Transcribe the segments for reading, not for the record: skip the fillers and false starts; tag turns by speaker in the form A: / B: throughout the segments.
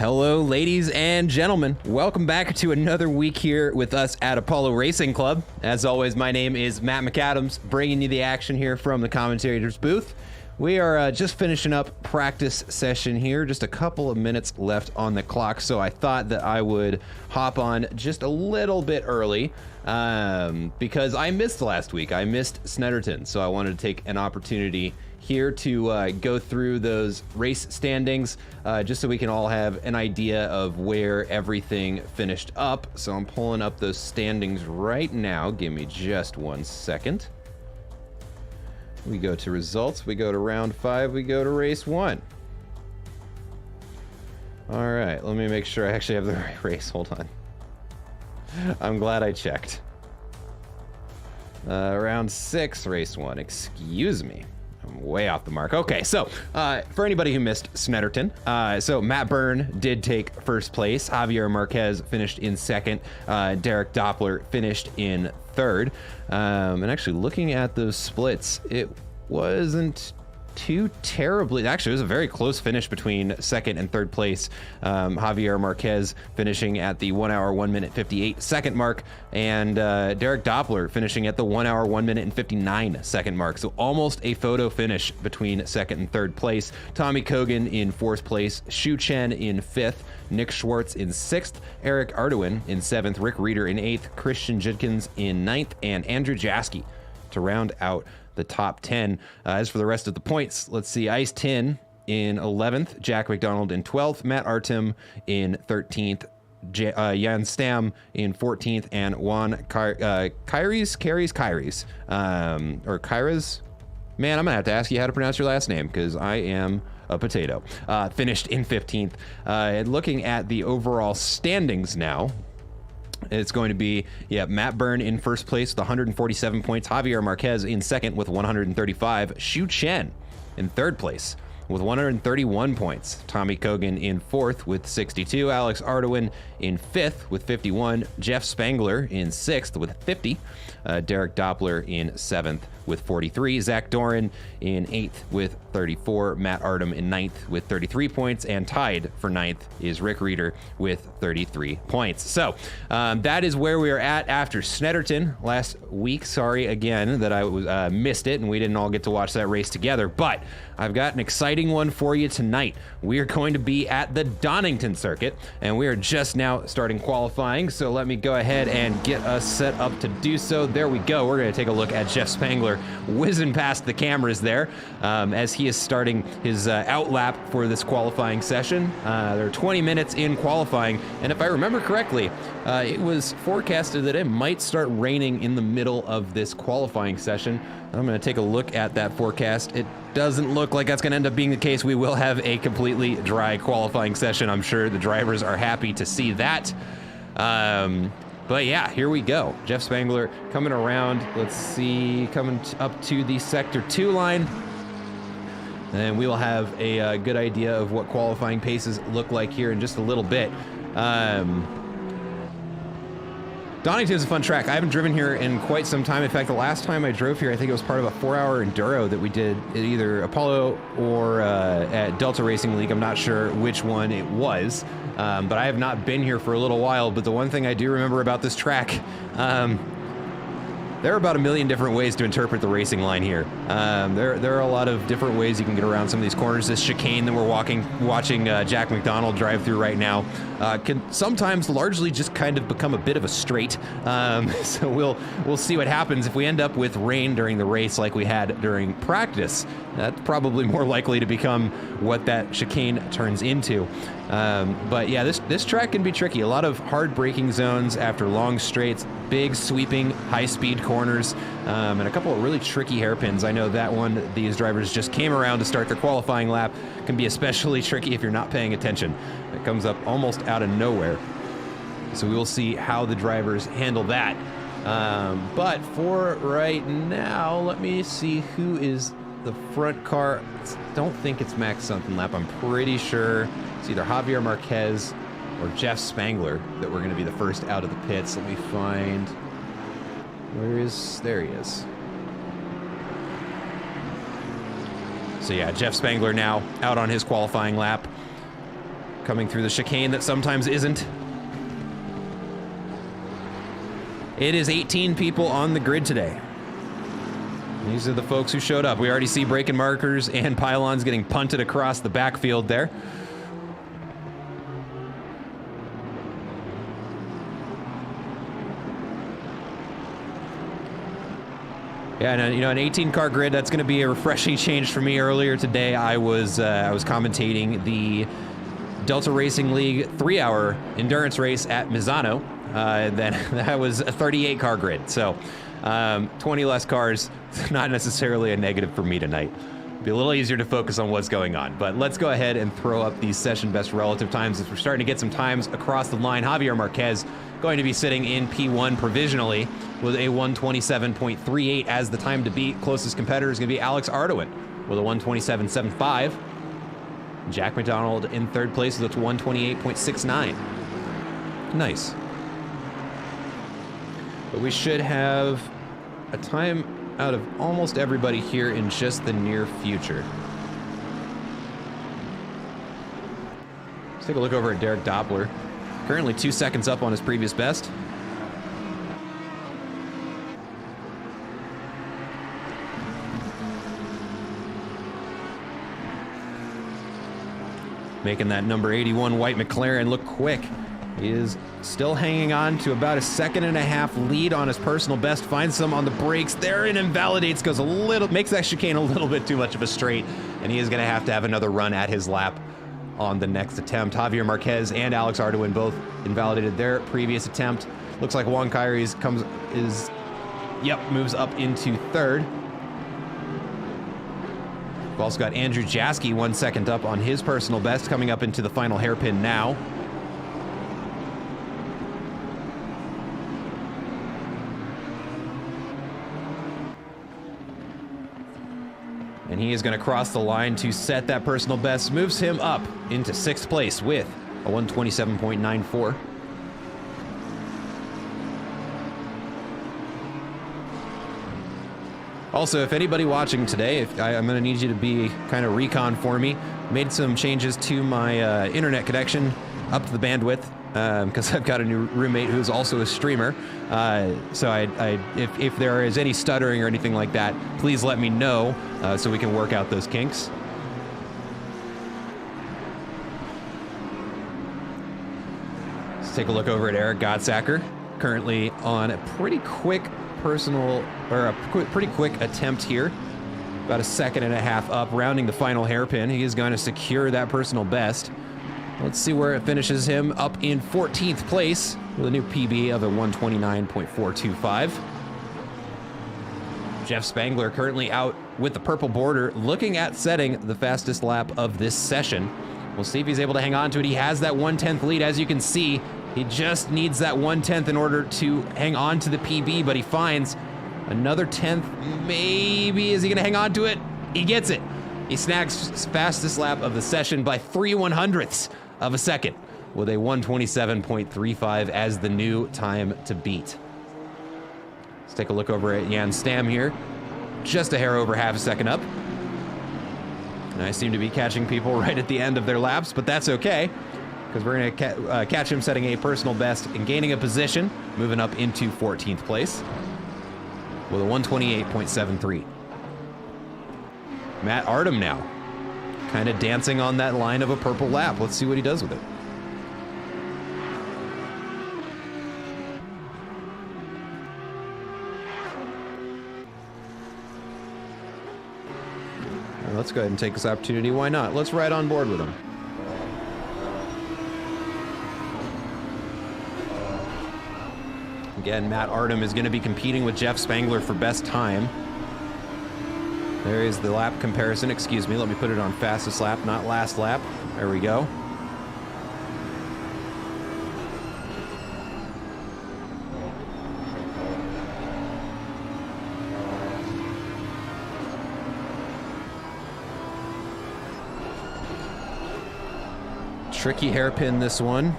A: Hello, ladies and gentlemen. Welcome back to another week here with us at Apollo Racing Club. As always, my name is Matt McAdams, bringing you the action here from the commentator's booth. We are just finishing up practice session here, just a couple of minutes left on the clock, so I thought that I would hop on just a little bit early because I missed last week. I missed Snetterton, so I wanted to take an opportunity here to go through those race standings just so we can all have an idea of where everything finished up. So I'm pulling up those standings right now. Give me just 1 second. We go to results, we go to round 5, we go to race 1. All right, let me make sure I actually have the right race. Hold on. I'm glad I checked. Round 6, race 1. Excuse me. I'm way off the mark. Okay, so for anybody who missed Snetterton, so Matt Byrne did take first place. Javier Marquez finished in second. Derek Doppler finished in third. And actually looking at those splits, it wasn't too terribly. Actually, it was a very close finish between second and third place. Javier Marquez finishing at the 1 hour, 1 minute, 58 second mark, and Derek Doppler finishing at the 1 hour, 1 minute, and 59 second mark. So almost a photo finish between second and third place. Tommy Kogan in fourth place, Shu Chen in fifth, Nick Schwartz in sixth, Eric Arduin in seventh, Rick Reeder in eighth, Christian Jidkins in ninth, and Andrew Jaski to round out the top 10. As for the rest of the points, let's see. Ice Tin in 11th, Jack McDonald in 12th, Matt Artem in 13th, Jan Stam in 14th, and Juan Kyries, or Kyras. Man, I'm gonna have to ask you how to pronounce your last name because I am a potato. Finished in 15th. And looking at the overall standings now, it's going to be, Matt Byrne in first place with 147 points, Javier Marquez in second with 135, Shu Chen in third place with 131 points, Tommy Kogan in fourth with 62, Alex Arduin in fifth with 51, Jeff Spangler in sixth with 50, Derek Doppler in seventh with 43, Zach Doran in 8th with 34, Matt Artem in 9th with 33 points, and tied for 9th is Rick Reeder with 33 points. So that is where we are at after Snetterton last week. Sorry again that I missed it and we didn't all get to watch that race together, but I've got an exciting one for you tonight. We are going to be at the Donnington circuit, and we are just now starting qualifying, so let me go ahead and get us set up to do so. There we go. We're going to take a look at Jeff Spangler whizzing past the cameras there as he is starting his outlap for this qualifying session. There are 20 minutes in qualifying, and if I remember correctly, it was forecasted that it might start raining in the middle of this qualifying session. I'm going to take a look at that forecast. It doesn't look like that's going to end up being the case. We will have a completely dry qualifying session. I'm sure the drivers are happy to see that. But yeah, here we go. Jeff Spangler coming around. Let's see, coming up to the Sector 2 line. And we will have a good idea of what qualifying paces look like here in just a little bit. Donnington is a fun track. I haven't driven here in quite some time. In fact, the last time I drove here, I think it was part of a 4-hour enduro that we did at either Apollo or at Delta Racing League. I'm not sure which one it was, but I have not been here for a little while. But the one thing I do remember about this track, there are about a million different ways to interpret the racing line here. There are a lot of different ways you can get around some of these corners. This chicane that we're watching Jack McDonald drive through right now can sometimes largely just kind of become a bit of a straight. So we'll see what happens if we end up with rain during the race like we had during practice. That's probably more likely to become what that chicane turns into. But yeah, this track can be tricky. A lot of hard braking zones after long straights, big sweeping high-speed corners, and a couple of really tricky hairpins. I know that one these drivers just came around to start their qualifying lap can be especially tricky if you're not paying attention. It comes up almost out of nowhere. So we will see how the drivers handle that. But for right now, let me see who is the front car. Don't think it's Max Dunlap. I'm pretty sure it's either Javier Marquez or Jeff Spangler that we're going to be the first out of the pits. Let me find... There he is. So yeah, Jeff Spangler now out on his qualifying lap. coming through the chicane that sometimes isn't. It is 18 people on the grid today. These are the folks who showed up. We already see braking markers and pylons getting punted across the backfield there. Yeah, and, you know, an 18-car grid, that's going to be a refreshing change for me. Earlier today, I was commentating the Delta Racing League 3-hour endurance race at Misano. That was a 38-car grid, so 20 less cars, not necessarily a negative for me tonight. Be a little easier to focus on what's going on. But let's go ahead and throw up these session best relative times as we're starting to get some times across the line. Javier Marquez going to be sitting in P1 provisionally with a 127.38 as the time to beat. Closest competitor is going to be Alex Ardoin with a 127.75. Jack McDonald in third place with a 128.69. Nice. But we should have a time out of almost everybody here in just the near future. Let's take a look over at Derek Doppler. Currently 2 seconds up on his previous best. Making that number 81 white McLaren look quick. He is still hanging on to about a 1.5 seconds lead on his personal best. Finds some on the brakes there and invalidates, goes a little, makes that chicane a little bit too much of a straight, and he is going to have another run at his lap on the next attempt. Javier Marquez and Alex Ardoin both invalidated their previous attempt. Looks like Juan Kyries moves up into third. We've also got Andrew Jaski 1 second up on his personal best, coming up into the final hairpin now. And he is going to cross the line to set that personal best, moves him up into 6th place with a 127.94. Also, if anybody watching today, I'm going to need you to be kind of recon for me. Made some changes to my internet connection, up to the bandwidth, because I've got a new roommate who's also a streamer. So if there is any stuttering or anything like that, please let me know so we can work out those kinks. Let's take a look over at Eric Gottsacker, currently on a pretty quick pretty quick attempt here. About a 1.5 seconds up, rounding the final hairpin. He is going to secure that personal best. Let's see where it finishes him, up in 14th place with a new PB of a 129.425. Jeff Spangler currently out with the purple border, looking at setting the fastest lap of this session. We'll see if he's able to hang on to it. He has that 1/10 lead, as you can see. He just needs that 1/10 in order to hang on to the PB, but he finds another 10th. Maybe, is he gonna hang on to it? He gets it. He snags his fastest lap of the session by 3/100ths of a second with a 127.35 as the new time to beat. Let's take a look over at Jan Stam here. Just a hair over 0.5 seconds up. And I seem to be catching people right at the end of their laps, but that's okay, because we're going to catch him setting a personal best and gaining a position, moving up into 14th place with a 128.73. Matt Artem now, kind of dancing on that line of a purple lap. Let's see what he does with it. Well, let's go ahead and take this opportunity. Why not? Let's ride on board with him. Again, Matt Artem is going to be competing with Jeff Spangler for best time. There is the lap comparison. Excuse me, let me put it on fastest lap, not last lap. There we go. Tricky hairpin, this one,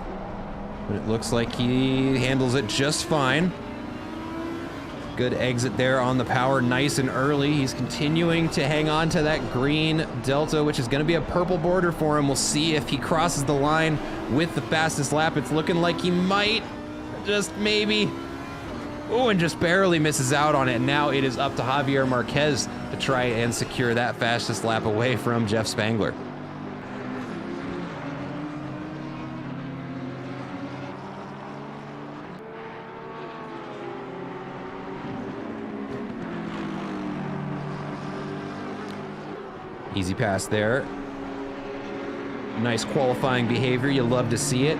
A: but it looks like he handles it just fine. Good exit there on the power, nice and early. He's continuing to hang on to that green delta, which is going to be a purple border for him. We'll see if he crosses the line with the fastest lap. It's looking like he might, just maybe. Oh, and just barely misses out on it. Now it is up to Javier Marquez to try and secure that fastest lap away from Jeff Spangler. Easy pass there. Nice qualifying behavior. You love to see it.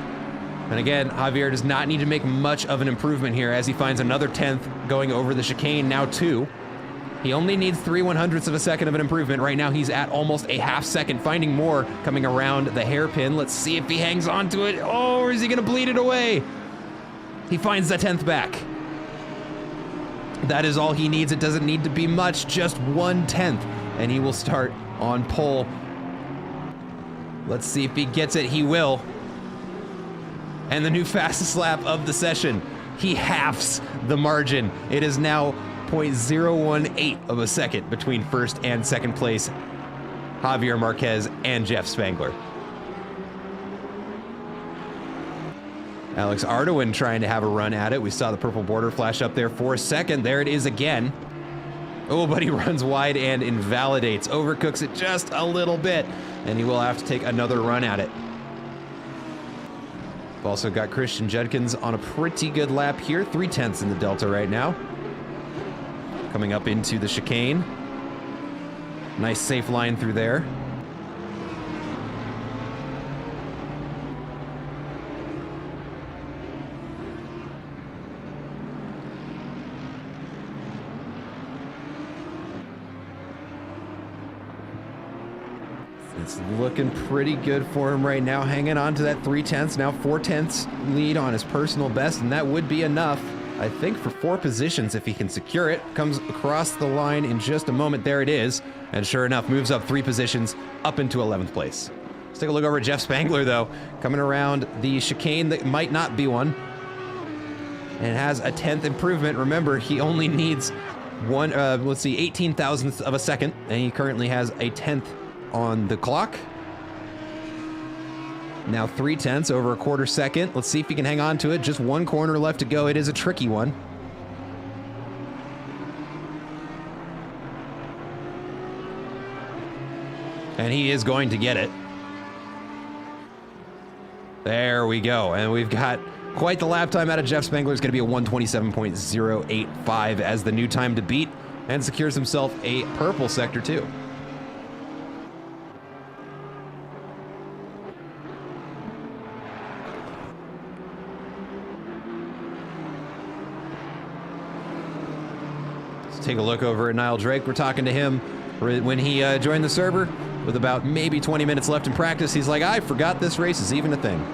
A: And again, Javier does not need to make much of an improvement here as he finds another 10th going over the chicane, now 2. He only needs 3/100ths of a second of an improvement. Right now, he's at almost a half second, finding more coming around the hairpin. Let's see if he hangs on to it. Oh, or is he going to bleed it away? He finds the 10th back. That is all he needs. It doesn't need to be much, just 1/10, and he will start on pole. Let's see if he gets it. He will. And the new fastest lap of the session. He halves the margin. It is now 0.018 of a second between first and second place, Javier Marquez and Jeff Spangler. Alex Ardoin trying to have a run at it. We saw the purple border flash up there for a second. There it is again. Oh, but he runs wide and invalidates. Overcooks it just a little bit, and he will have to take another run at it. We've also got Christian Judkins on a pretty good lap here. 3/10 in the Delta right now. Coming up into the chicane. Nice safe line through there. It's looking pretty good for him right now, hanging on to that 3/10, now 4/10 lead on his personal best, and that would be enough, I think, for 4 positions if he can secure it. Comes across the line in just a moment. There it is, and sure enough, moves up 3 positions up into 11th place. Let's take a look over at Jeff Spangler, though, coming around the chicane that might not be one, and has a 10th improvement. Remember, he only needs 18 thousandths of a second, and he currently has a 10th on the clock. Now 3/10 over a quarter second. Let's see if he can hang on to it. Just 1 corner left to go. It is a tricky one. And he is going to get it. There we go. And we've got quite the lap time out of Jeff Spangler. It's going to be a 1:27.085 as the new time to beat, and secures himself a purple sector too. Take a look over at Niall Drake. We're talking to him when he joined the server with about maybe 20 minutes left in practice. He's like, I forgot this race is even a thing.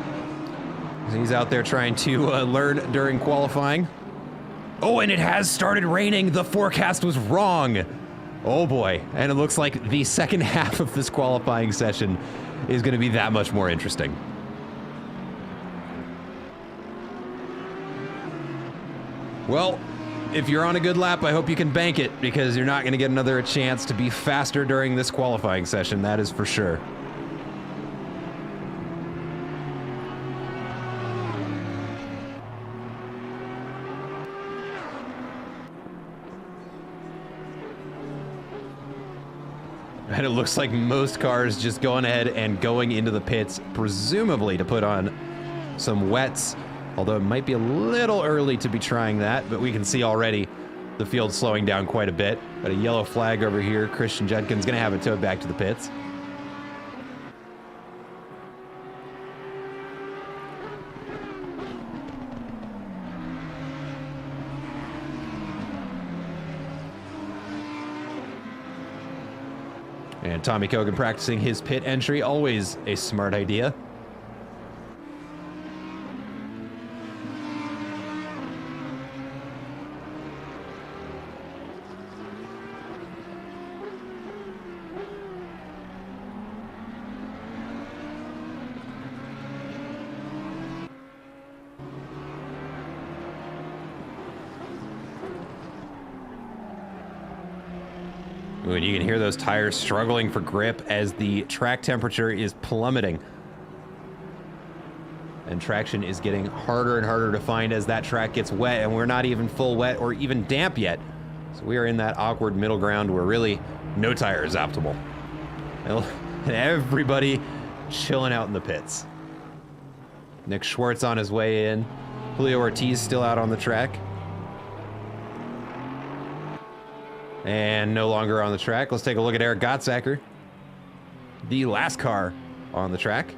A: He's out there trying to learn during qualifying. Oh, and it has started raining. The forecast was wrong. Oh boy. And it looks like the second half of this qualifying session is going to be that much more interesting. Well, if you're on a good lap, I hope you can bank it, because you're not going to get another chance to be faster during this qualifying session, that is for sure. And it looks like most cars just going ahead and going into the pits, presumably to put on some wets. Although it might be a little early to be trying that, but we can see already the field slowing down quite a bit. Got a yellow flag over here. Christian Judkins going to have it towed back to the pits. And Tommy Kogan practicing his pit entry, always a smart idea. Ooh, and you can hear those tires struggling for grip as the track temperature is plummeting. And traction is getting harder and harder to find as that track gets wet, and we're not even full wet or even damp yet. So we are in that awkward middle ground where really no tire is optimal. And everybody chilling out in the pits. Nick Schwartz on his way in. Julio Ortiz still out on the track. And no longer on the track. Let's take a look at Eric Gottsacker, the last car on the track.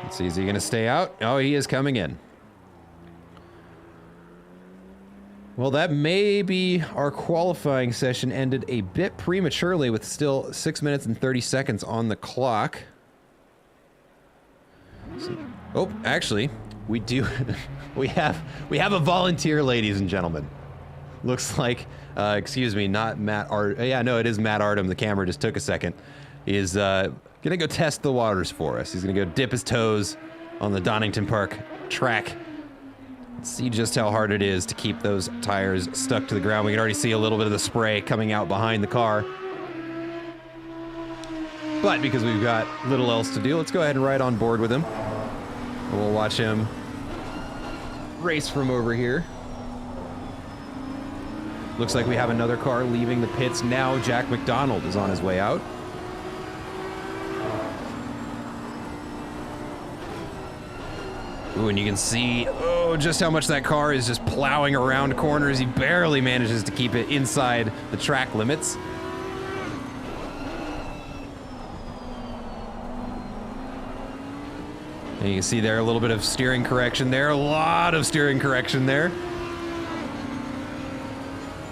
A: Let's see, is he going to stay out? Oh, he is coming in. Well, that may be our qualifying session ended a bit prematurely with still 6 minutes and 30 seconds on the clock. So, oh, actually, we do. we have a volunteer, ladies and gentlemen. Looks like, excuse me, not Matt Art. Yeah, no, it is Matt Artem. The camera just took a second. Is gonna go test the waters for us. He's gonna go dip his toes on the Donnington Park track. See just how hard it is to keep those tires stuck to the ground. We can already see a little bit of the spray coming out behind the car. But because we've got little else to do, let's go ahead and ride on board with him. And we'll watch him race from over here. Looks like we have another car leaving the pits now. Jack McDonald is on his way out. Ooh, and you can see, oh, just how much that car is just plowing around corners. He barely manages to keep it inside the track limits. And you can see there a little bit of steering correction there, a lot of steering correction there.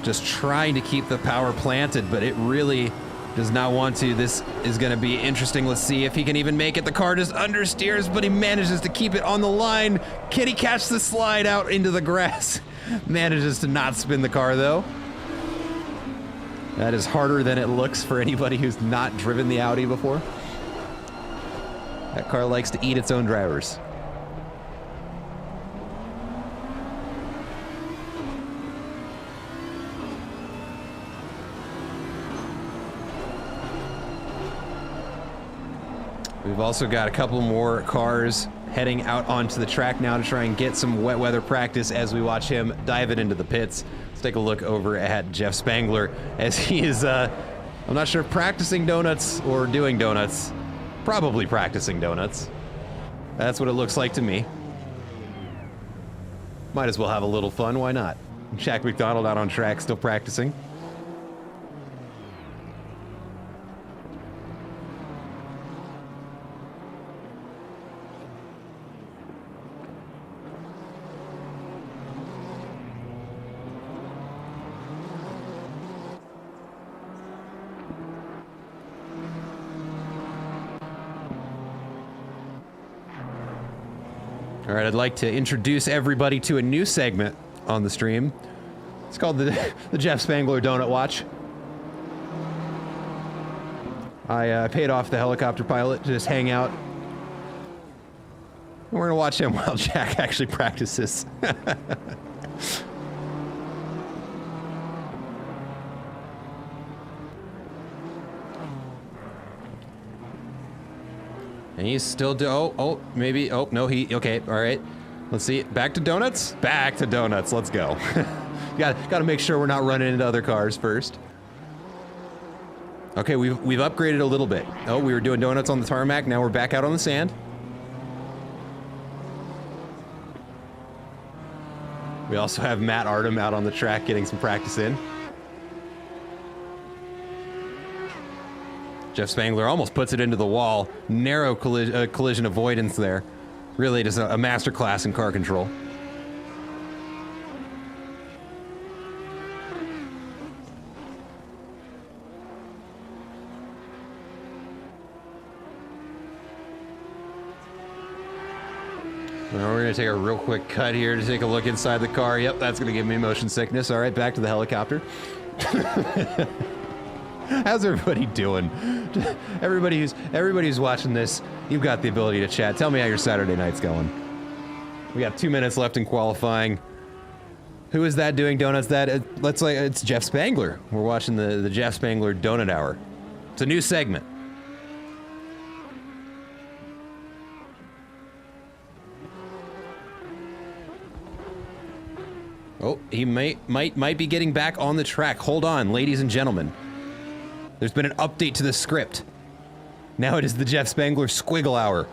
A: Just trying to keep the power planted, but it really does not want to. This is going to be interesting. Let's see if he can even make it. The car just understeers, but he manages to keep it on the line. Can he catch the slide out into the grass? Manages to not spin the car, though. That is harder than it looks for anybody who's not driven the Audi before. That car likes to eat its own drivers. We've also got a couple more cars heading out onto the track now to try and get some wet weather practice as we watch him dive it into the pits. Let's take a look over at Jeff Spangler as he is, I'm not sure if practicing donuts or doing donuts. Probably practicing donuts. That's what it looks like to me. Might as well have a little fun, why not? Jack McDonald out on track, still practicing. All right, I'd like to introduce everybody to a new segment on the stream. It's called the Jeff Spangler Donut Watch. I paid off the helicopter pilot to just hang out. And we're gonna watch him while Jack actually practices. And he's still maybe, no, okay, all right. Let's see, back to donuts? Back to donuts, let's go. Gotta make sure we're not running into other cars first. Okay, we've upgraded a little bit. Oh, we were doing donuts on the tarmac, now we're back out on the sand. We also have Matt Artem out on the track getting some practice in. Jeff Spangler almost puts it into the wall. Narrow collision avoidance there. Really just a masterclass in car control. Now we're going to take a real quick cut here to take a look inside the car. Yep, that's going to give me motion sickness. All right, back to the helicopter. How's everybody doing? Everybody who's watching this, you've got the ability to chat. Tell me how your Saturday night's going. We got 2 minutes left in qualifying. Who is that doing donuts? It's Jeff Spangler. We're watching the Jeff Spangler Donut Hour. It's a new segment. Oh, he might be getting back on the track. Hold on, ladies and gentlemen. There's been an update to the script. Now it is the Jeff Spangler Squiggle Hour.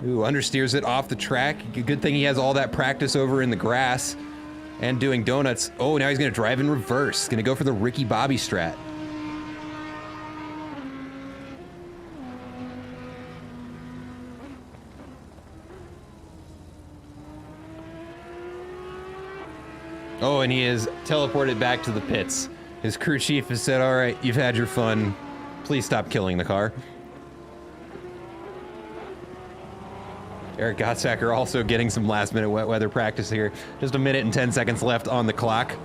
A: Ooh, understeers it off the track. Good thing he has all that practice over in the grass and doing donuts. Oh, now he's going to drive in reverse. He's going to go for the Ricky Bobby strat. Oh, and he is teleported back to the pits. His crew chief has said, all right, you've had your fun. Please stop killing the car. Eric Gottsacker also getting some last-minute wet weather practice here. Just a minute and 10 seconds left on the clock.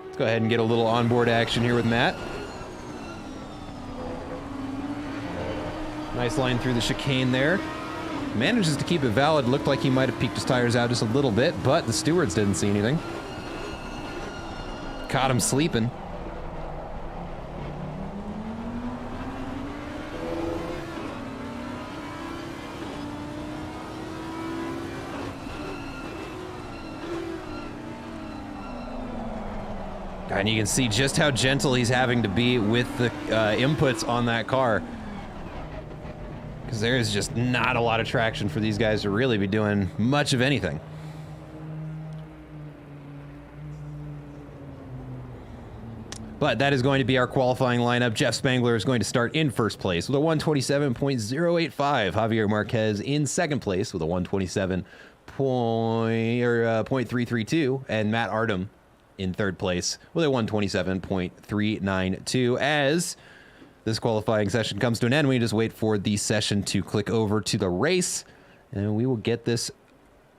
A: Let's go ahead and get a little onboard action here with Matt. Nice line through the chicane there. Manages to keep it valid. Looked like he might have peeked his tires out just a little bit, but the stewards didn't see anything. Caught him sleeping. And you can see just how gentle he's having to be with the inputs on that car. Because there is just not a lot of traction for these guys to really be doing much of anything. But that is going to be our qualifying lineup. Jeff Spangler is going to start in first place with a 127.085. Javier Marquez in second place with a 127.332. And Matt Artem in third place with a 127.392. As this qualifying session comes to an end, we just wait for the session to click over to the race, and we will get this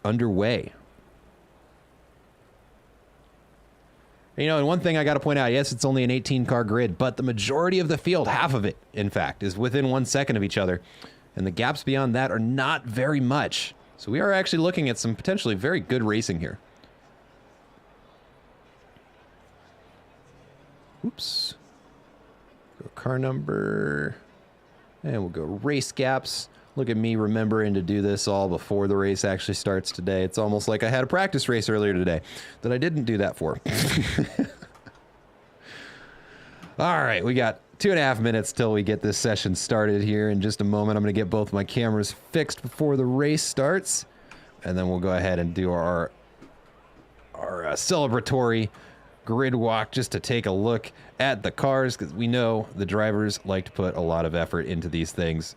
A: underway. You know, and one thing I got to point out, yes, it's only an 18-car grid, but the majority of the field, half of it, in fact, is within 1 second of each other, and the gaps beyond that are not very much. So we are actually looking at some potentially very good racing here. Oops. Go car number, and we'll go race gaps. Look at me remembering to do this all before the race actually starts today. It's almost like I had a practice race earlier today that I didn't do that for. All right, we got 2.5 minutes till we get this session started here. In just a moment, I'm going to get both my cameras fixed before the race starts, and then we'll go ahead and do our celebratory grid walk just to take a look at the cars, because we know the drivers like to put a lot of effort into these things.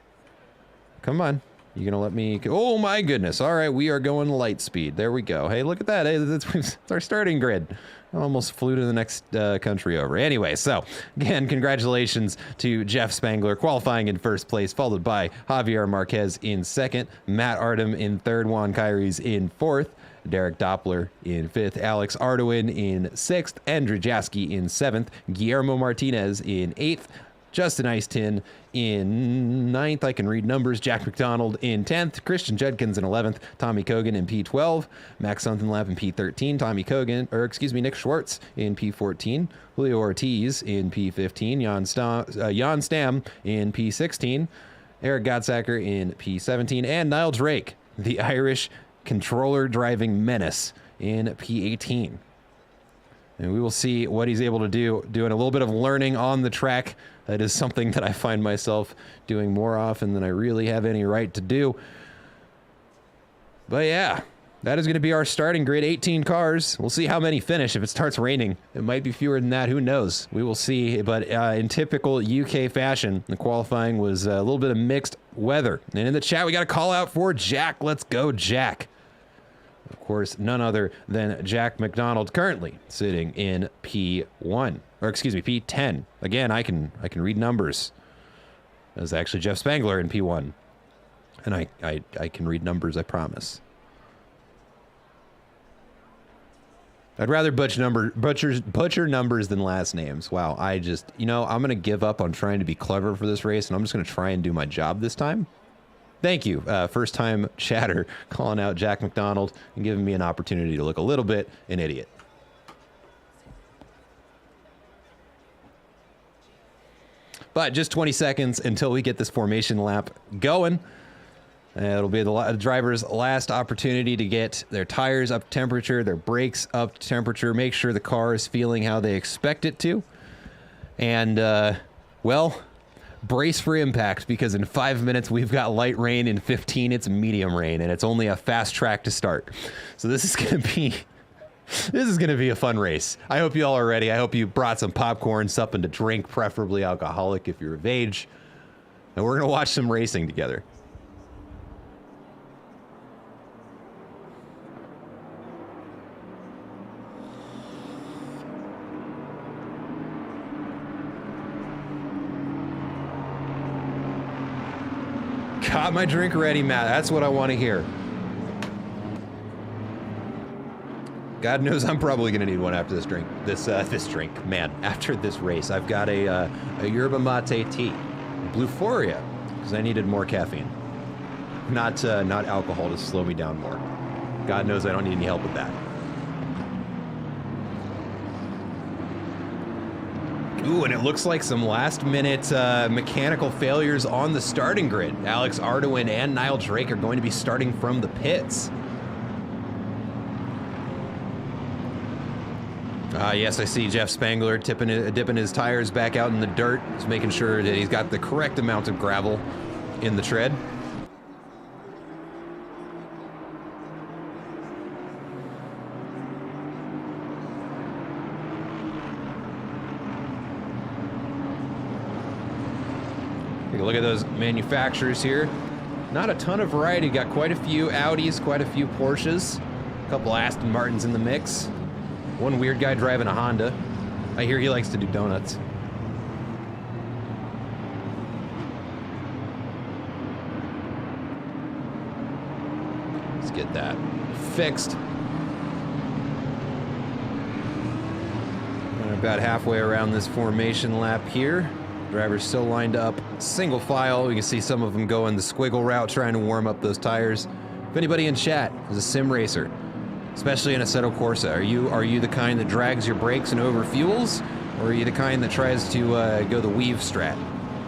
A: Come on. You gonna let me? Oh my goodness. All right, we are going light speed. There we go. Hey, look at that. Hey, that's our starting grid. I almost flew to the next country over. Anyway, so again, congratulations to Jeff Spangler qualifying in first place, followed by Javier Marquez in second, Matt Artem in third, Juan Kyries in fourth, Derek Doppler in fifth, Alex Ardoin in sixth, Andrew Jaski in seventh, Guillermo Martinez in eighth, Justin Icetin in ninth. I can read numbers. Jack McDonald in 10th. Christian Judkins in 11th. Tommy Kogan in P12. Max Sunkenlap in P13. Nick Schwartz in P14. Julio Ortiz in P15. Jan Stam in P16. Eric Gottsacker in P17. And Niall Drake, the Irish controller driving menace, in P18. And we will see what he's able to do, doing a little bit of learning on the track. That is something that I find myself doing more often than I really have any right to do. But yeah, that is going to be our starting grid, 18 cars. We'll see how many finish. If it starts raining, it might be fewer than that. Who knows? We will see. But in typical UK fashion, the qualifying was a little bit of mixed weather. And in the chat, we got a call out for Jack. Let's go, Jack. Of course, none other than Jack McDonald, currently sitting in P1, or excuse me, P10. Again, I can read numbers. That was actually Jeff Spangler in P1, and I can read numbers, I promise. I'd rather butcher numbers than last names. Wow, I'm gonna give up on trying to be clever for this race, and I'm just gonna try and do my job this time. Thank you, first time chatter, calling out Jack McDonald and giving me an opportunity to look a little bit an idiot. But just 20 seconds until we get this formation lap going. It'll be the driver's last opportunity to get their tires up to temperature, their brakes up to temperature, make sure the car is feeling how they expect it to. And, well, brace for impact, because in 5 minutes we've got light rain, in 15 it's medium rain, and it's only a fast track to start. So this is going to be a fun race. I hope you all are ready. I hope you brought some popcorn, something to drink, preferably alcoholic if you're of age. And we're going to watch some racing together. Got my drink ready, Matt. That's what I want to hear. God knows I'm probably going to need one after this drink. This drink, man. After this race, I've got a yerba mate tea, Blueforia, because I needed more caffeine, not alcohol to slow me down more. God knows I don't need any help with that. Ooh, and it looks like some last-minute mechanical failures on the starting grid. Alex Ardoin and Niall Drake are going to be starting from the pits. Yes, I see Jeff Spangler dipping his tires back out in the dirt. He's making sure that he's got the correct amount of gravel in the tread. Take a look at those manufacturers here. Not a ton of variety. Got quite a few Audis, quite a few Porsches, a couple Aston Martins in the mix. One weird guy driving a Honda. I hear he likes to do donuts. Let's get that fixed. We're about halfway around this formation lap here. Drivers still lined up single file. We can see some of them going the squiggle route, trying to warm up those tires. If anybody in chat is a sim racer, especially in Assetto Corsa, are you the kind that drags your brakes and overfuels, or are you the kind that tries to go the weave strat,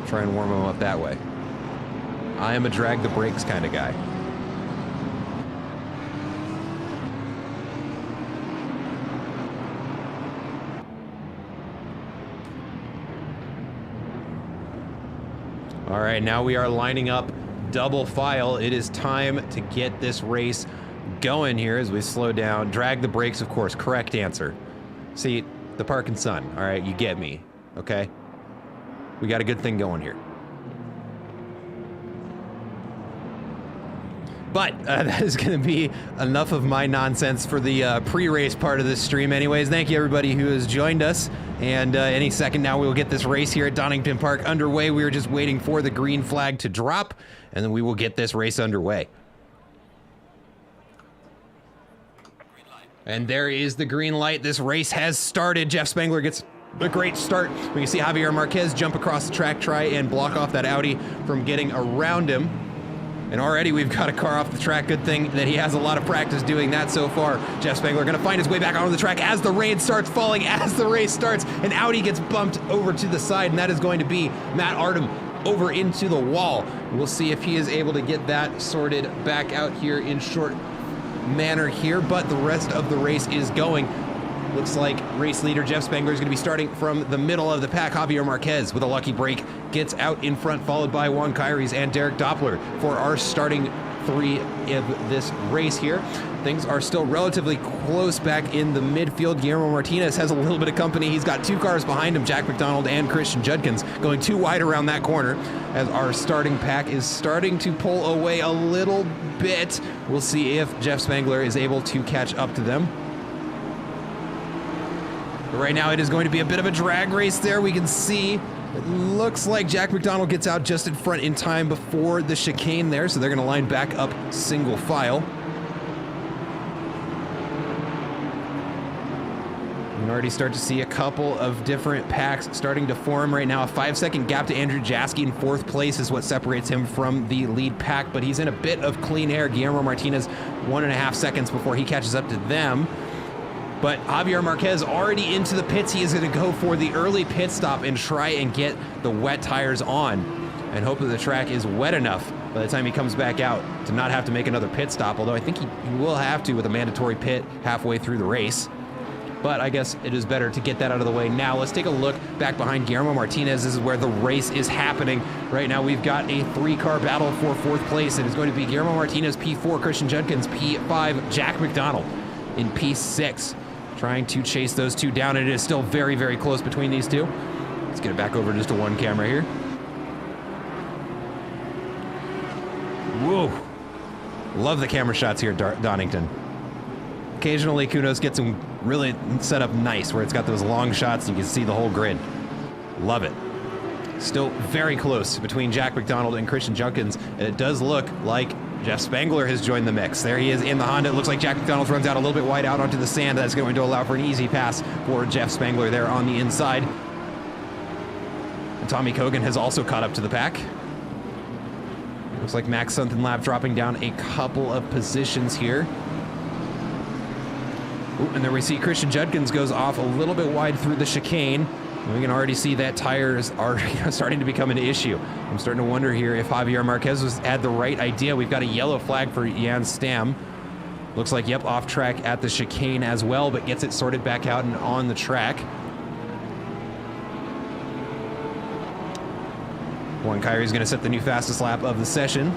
A: try and warm them up that way? I am a drag the brakes kind of guy. All right, now we are lining up double file. It is time to get this race going here as we slow down. Drag the brakes, of course, correct answer. See, the Parkin' Sun, all right, you get me, okay? We got a good thing going here. But that is going to be enough of my nonsense for the pre-race part of this stream anyways. Thank you, everybody who has joined us. And any second now, we will get this race here at Donnington Park underway. We are just waiting for the green flag to drop, and then we will get this race underway. And there is the green light. This race has started. Jeff Spangler gets a great start. We can see Javier Marquez jump across the track, try and block off that Audi from getting around him. And already we've got a car off the track. Good thing that he has a lot of practice doing that so far. Jeff Spangler going to find his way back onto the track as the rain starts falling, as the race starts. An Audi gets bumped over to the side, and that is going to be Matt Artem over into the wall. We'll see if he is able to get that sorted back out here in short manner here, but the rest of the race is going. Looks like race leader Jeff Spangler is going to be starting from the middle of the pack. Javier Marquez with a lucky break gets out in front, followed by Juan Kyries and Derek Doppler for our starting three of this race here. things are still relatively close back in the midfield. Guillermo Martinez has a little bit of company. He's got 2 cars behind him, Jack McDonald and Christian Judkins, going too wide around that corner as our starting pack is starting to pull away a little bit. We'll see if Jeff Spangler is able to catch up to them. But right now it is going to be a bit of a drag race there. We can see it looks like Jack McDonald gets out just in front in time before the chicane there, so they're going to line back up single file. You can already start to see a couple of different packs starting to form right now. A 5-second gap to Andrew Jaski in 4th place is what separates him from the lead pack, but he's in a bit of clean air. Guillermo Martinez, 1.5 seconds before he catches up to them. But Javier Marquez already into the pits. He is going to go for the early pit stop and try and get the wet tires on and hope that the track is wet enough by the time he comes back out to not have to make another pit stop, although I think he will have to with a mandatory pit halfway through the race. But I guess it is better to get that out of the way now. Let's take a look back behind Guillermo Martinez. This is where the race is happening. Right now we've got a 3-car battle for 4th place. It is going to be Guillermo Martinez, P4, Christian Judkins, P5, Jack McDonald in P6. Trying to chase those 2 down, and it is still very, very close between these 2. Let's get it back over just to 1 camera here. Whoa. Love the camera shots here, Donnington. Occasionally, Kunos gets them really set up nice, where it's got those long shots and you can see the whole grid. Love it. Still very close between Jack McDonald and Christian Judkins, and it does look like Jeff Spangler has joined the mix. There he is in the Honda. It looks like Jack McDonald runs out a little bit wide out onto the sand. That's going to allow for an easy pass for Jeff Spangler there on the inside. And Tommy Kogan has also caught up to the pack. Looks like Max Sunkenlab dropping down a couple of positions here. Ooh, and there we see Christian Judkins goes off a little bit wide through the chicane. And we can already see that tires are starting to become an issue. I'm starting to wonder here if Javier Marquez had the right idea. We've got a yellow flag for Jan Stam. Looks like, yep, off track at the chicane as well, but gets it sorted back out and on the track. Juan Kyrie's going to set the new fastest lap of the session.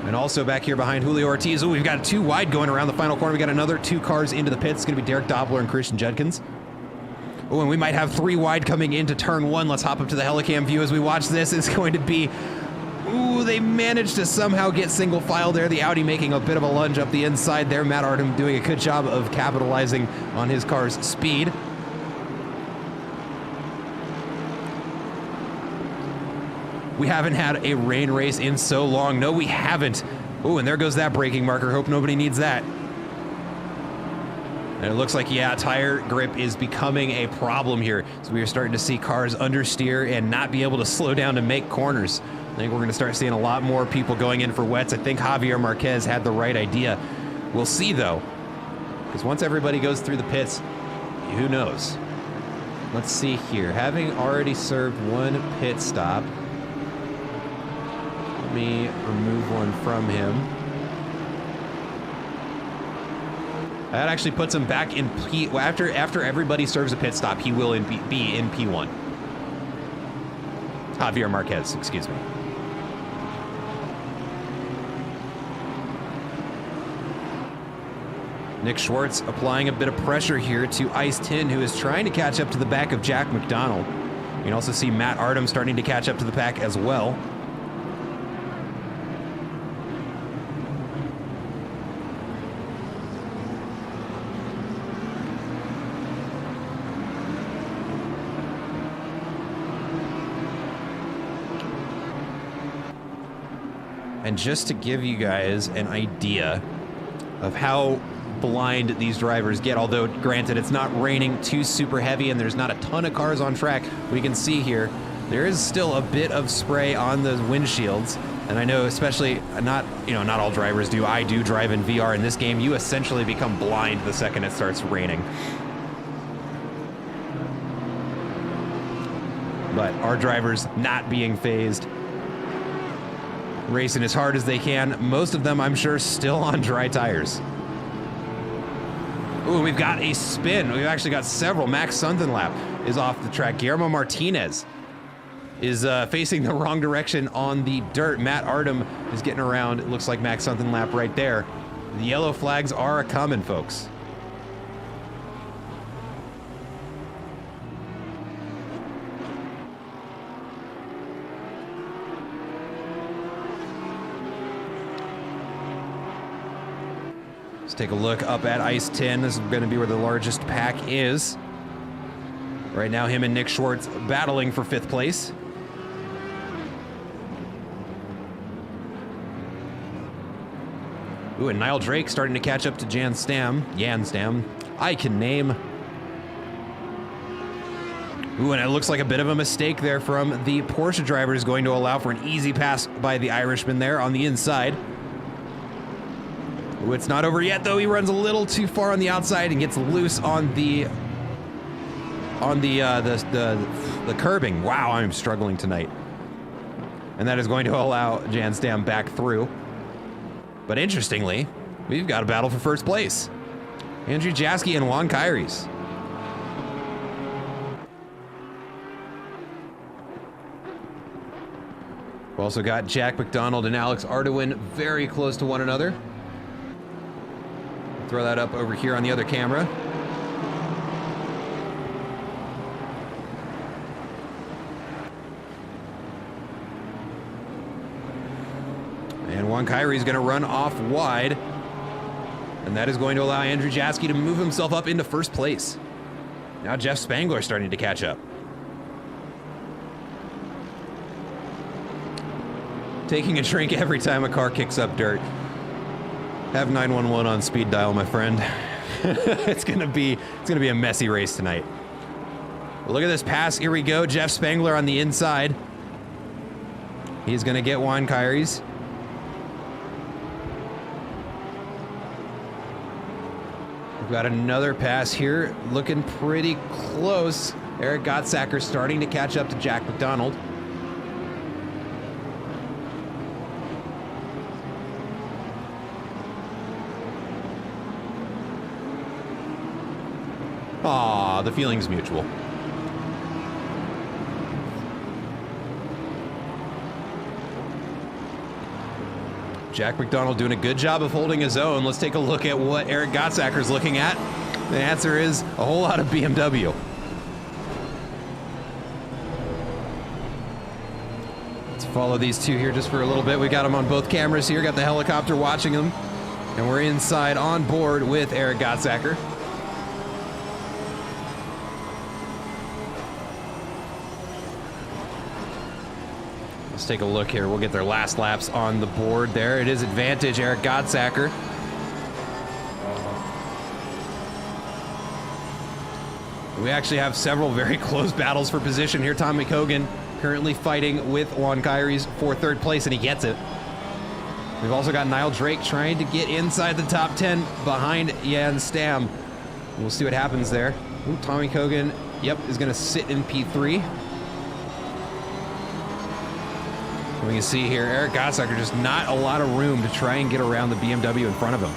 A: And also back here behind Julio Ortiz, oh, we've got 2 wide going around the final corner. We got another 2 cars into the pits. It's going to be Derek Doppler and Christian Judkins. Oh, and we might have 3 wide coming into turn 1. Let's hop up to the Helicam view as we watch this. It's going to be, ooh, they managed to somehow get single file there. The Audi making a bit of a lunge up the inside there. Matt Artem doing a good job of capitalizing on his car's speed. We haven't had a rain race in so long. No, we haven't. Oh, and there goes that braking marker. Hope nobody needs that. And it looks like, yeah, tire grip is becoming a problem here. So we are starting to see cars understeer and not be able to slow down to make corners. I think we're going to start seeing a lot more people going in for wets. I think Javier Marquez had the right idea. We'll see, though, because once everybody goes through the pits, who knows? Let's see here. Having already served 1 pit stop, let me remove 1 from him. That actually puts him back in P. After everybody serves a pit stop, he will be in P1. Javier Marquez, excuse me. Nick Schwartz applying a bit of pressure here to Ice Tin, who is trying to catch up to the back of Jack McDonald. You can also see Matt Artem starting to catch up to the pack as well. And just to give you guys an idea of how blind these drivers get, although granted it's not raining too super heavy and there's not a ton of cars on track, we can see here there is still a bit of spray on the windshields. And I know, especially not all drivers do. I do drive in VR in this game. You essentially become blind the second it starts raining. But our drivers not being phased, racing as hard as they can. Most of them, I'm sure, still on dry tires. Ooh, we've got a spin. We've actually got several. Max Sunkenlab is off the track. Guillermo Martinez is facing the wrong direction on the dirt. Matt Artem is getting around. It looks like Max something lap right there. The yellow flags are a coming, folks. Let's take a look up at Ice 10. This is going to be where the largest pack is. Right now, him and Nick Schwartz battling for 5th place. Ooh, and Niall Drake starting to catch up to Jan Stam. I can name. Ooh, and it looks like a bit of a mistake there from the Porsche driver, is going to allow for an easy pass by the Irishman there on the inside. Ooh, it's not over yet, though. He runs a little too far on the outside and gets loose on the curbing. Wow, I'm struggling tonight. And that is going to allow Jan Stam back through. But interestingly, we've got a battle for 1st place. Andrew Jaski and Juan Kyries. We've also got Jack McDonald and Alex Arduin very close to one another. Throw that up over here on the other camera. And Juan Kyrie is going to run off wide. And that is going to allow Andrew Jaski to move himself up into 1st place. Now Jeff Spangler starting to catch up. Taking a drink every time a car kicks up dirt. Have 911 on speed dial, my friend. It's gonna be a messy race tonight. Look at this pass. Here we go. Jeff Spangler on the inside. He's gonna get Juan Kyries. We've got another pass here, looking pretty close. Eric Gottsacker starting to catch up to Jack McDonald. Aw, the feeling's mutual. Jack McDonald doing a good job of holding his own. Let's take a look at what Eric Gottsacker looking at. The answer is a whole lot of BMW. Let's follow these two here just for a little bit. We got them on both cameras here. Got the helicopter watching them. And we're inside on board with Eric Gottsacker. Let's take a look here. We'll get their last laps on the board there. It is advantage Eric Gottsacker. We actually have several very close battles for position here. Tommy Kogan currently fighting with Juan Kyries for 3rd place, and he gets it. We've also got Niall Drake trying to get inside the top 10 behind Jan Stam. We'll see what happens there. Ooh, Tommy Kogan, yep, is going to sit in P3. We can see here, Eric Gottsacker, just not a lot of room to try and get around the BMW in front of him.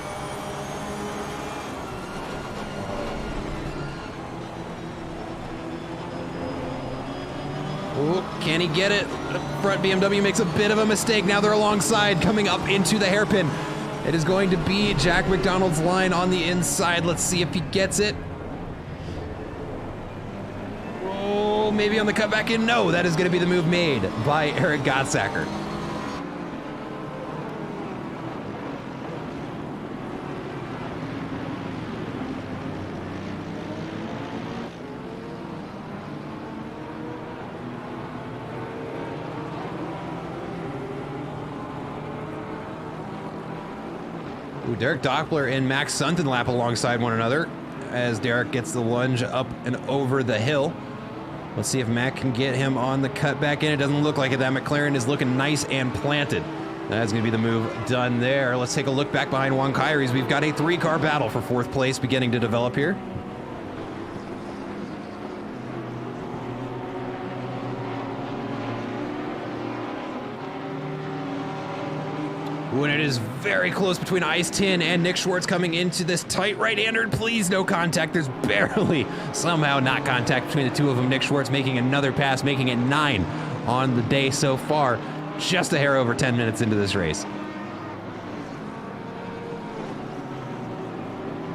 A: Oh, can he get it? The front BMW makes a bit of a mistake. Now they're alongside, coming up into the hairpin. It is going to be Jack McDonald's line on the inside. Let's see if he gets it. Maybe on the cutback in. No, that is going to be the move made by Eric Gottsacker. Ooh, Derek Doppler and Max Suntenlap alongside one another as Derek gets the lunge up and over the hill. Let's see if Mac can get him on the cutback in. It doesn't look like it. That McLaren is looking nice and planted. That's going to be the move done there. Let's take a look back behind Juan Kyries. We've got a 3-car battle for 4th place beginning to develop here. Ooh, and it is very close between Ice Tin and Nick Schwartz coming into this tight right-hander. Please, no contact. There's barely somehow not contact between the two of them. Nick Schwartz making another pass, making it 9 on the day so far. Just a hair over 10 minutes into this race.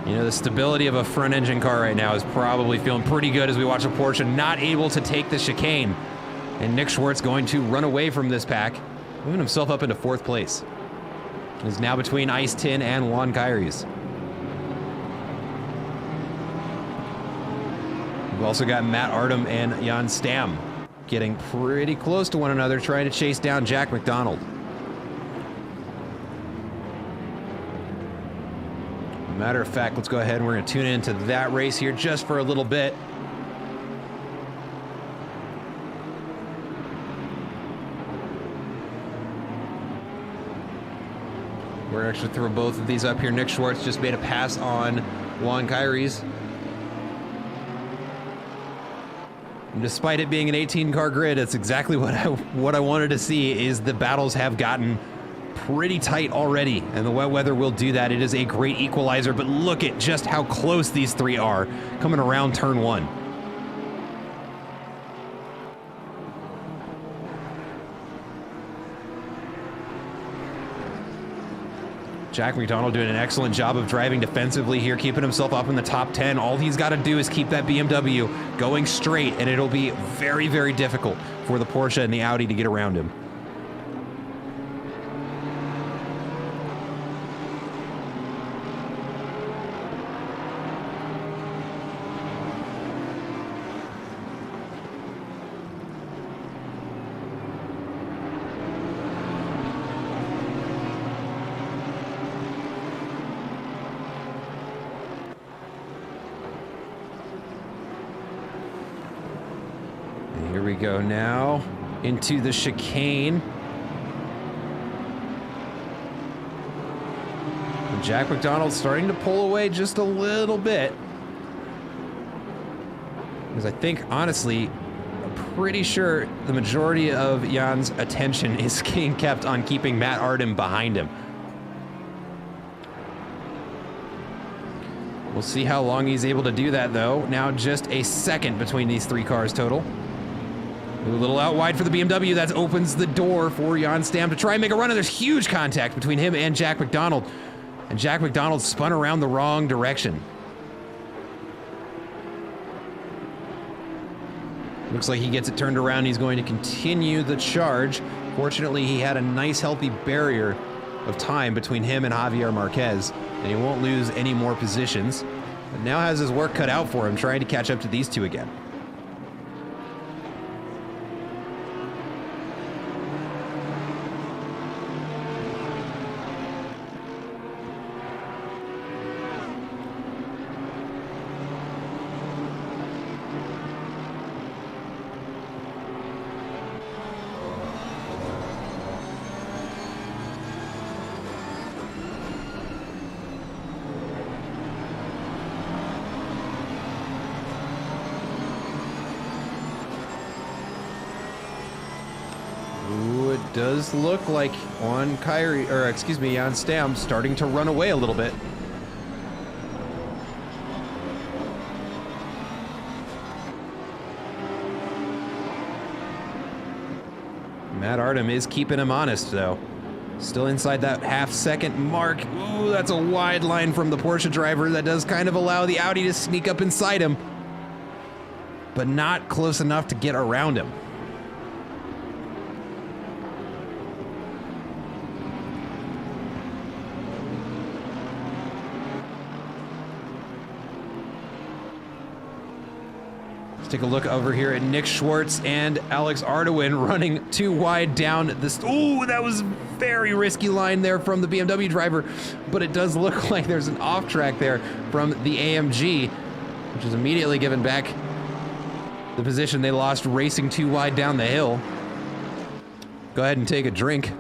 A: You know, the stability of a front engine car right now is probably feeling pretty good as we watch a Porsche not able to take the chicane. And Nick Schwartz going to run away from this pack, moving himself up into 4th place. He's now between Ice Tin and Juan Kyries. We've also got Matt Artem and Jan Stam getting pretty close to one another, trying to chase down Jack McDonald. Matter of fact, let's go ahead and we're going to tune into that race here just for a little bit. We're actually throw both of these up here. Nick Schwartz just made a pass on Juan Kyries. And despite it being an 18-car grid, that's exactly what I wanted to see. Is the battles have gotten pretty tight already, and the wet weather will do that. It is a great equalizer, but look at just how close these three are coming around turn 1. Jack McDonald doing an excellent job of driving defensively here, keeping himself up in the top 10. All he's got to do is keep that BMW going straight, and it'll be very, very difficult for the Porsche and the Audi to get around him. Here we go now into the chicane. And Jack McDonald starting to pull away just a little bit. Because I think, honestly, I'm pretty sure the majority of Jan's attention is being kept on keeping Matt Artem behind him. We'll see how long he's able to do that, though. Now just a second between these three cars total. A little out wide for the BMW. That opens the door for Jan Stam to try and make a run, and there's huge contact between him and Jack McDonald. And Jack McDonald spun around the wrong direction. Looks like he gets it turned around. He's going to continue the charge. Fortunately, he had a nice, healthy barrier of time between him and Javier Marquez, and he won't lose any more positions. But now has his work cut out for him, trying to catch up to these two again. It does look like Jan Stam starting to run away a little bit. Matt Artem is keeping him honest, though. Still inside that half-second mark. Ooh, that's a wide line from the Porsche driver. That does kind of allow the Audi to sneak up inside him, but not close enough to get around him. Take a look over here at Nick Schwartz and Alex Ardoin running too wide down this. Ooh, that was very risky line there from the BMW driver, but it does look like there's an off track there from the AMG, which is immediately given back the position they lost racing too wide down the hill. Go ahead and take a drink.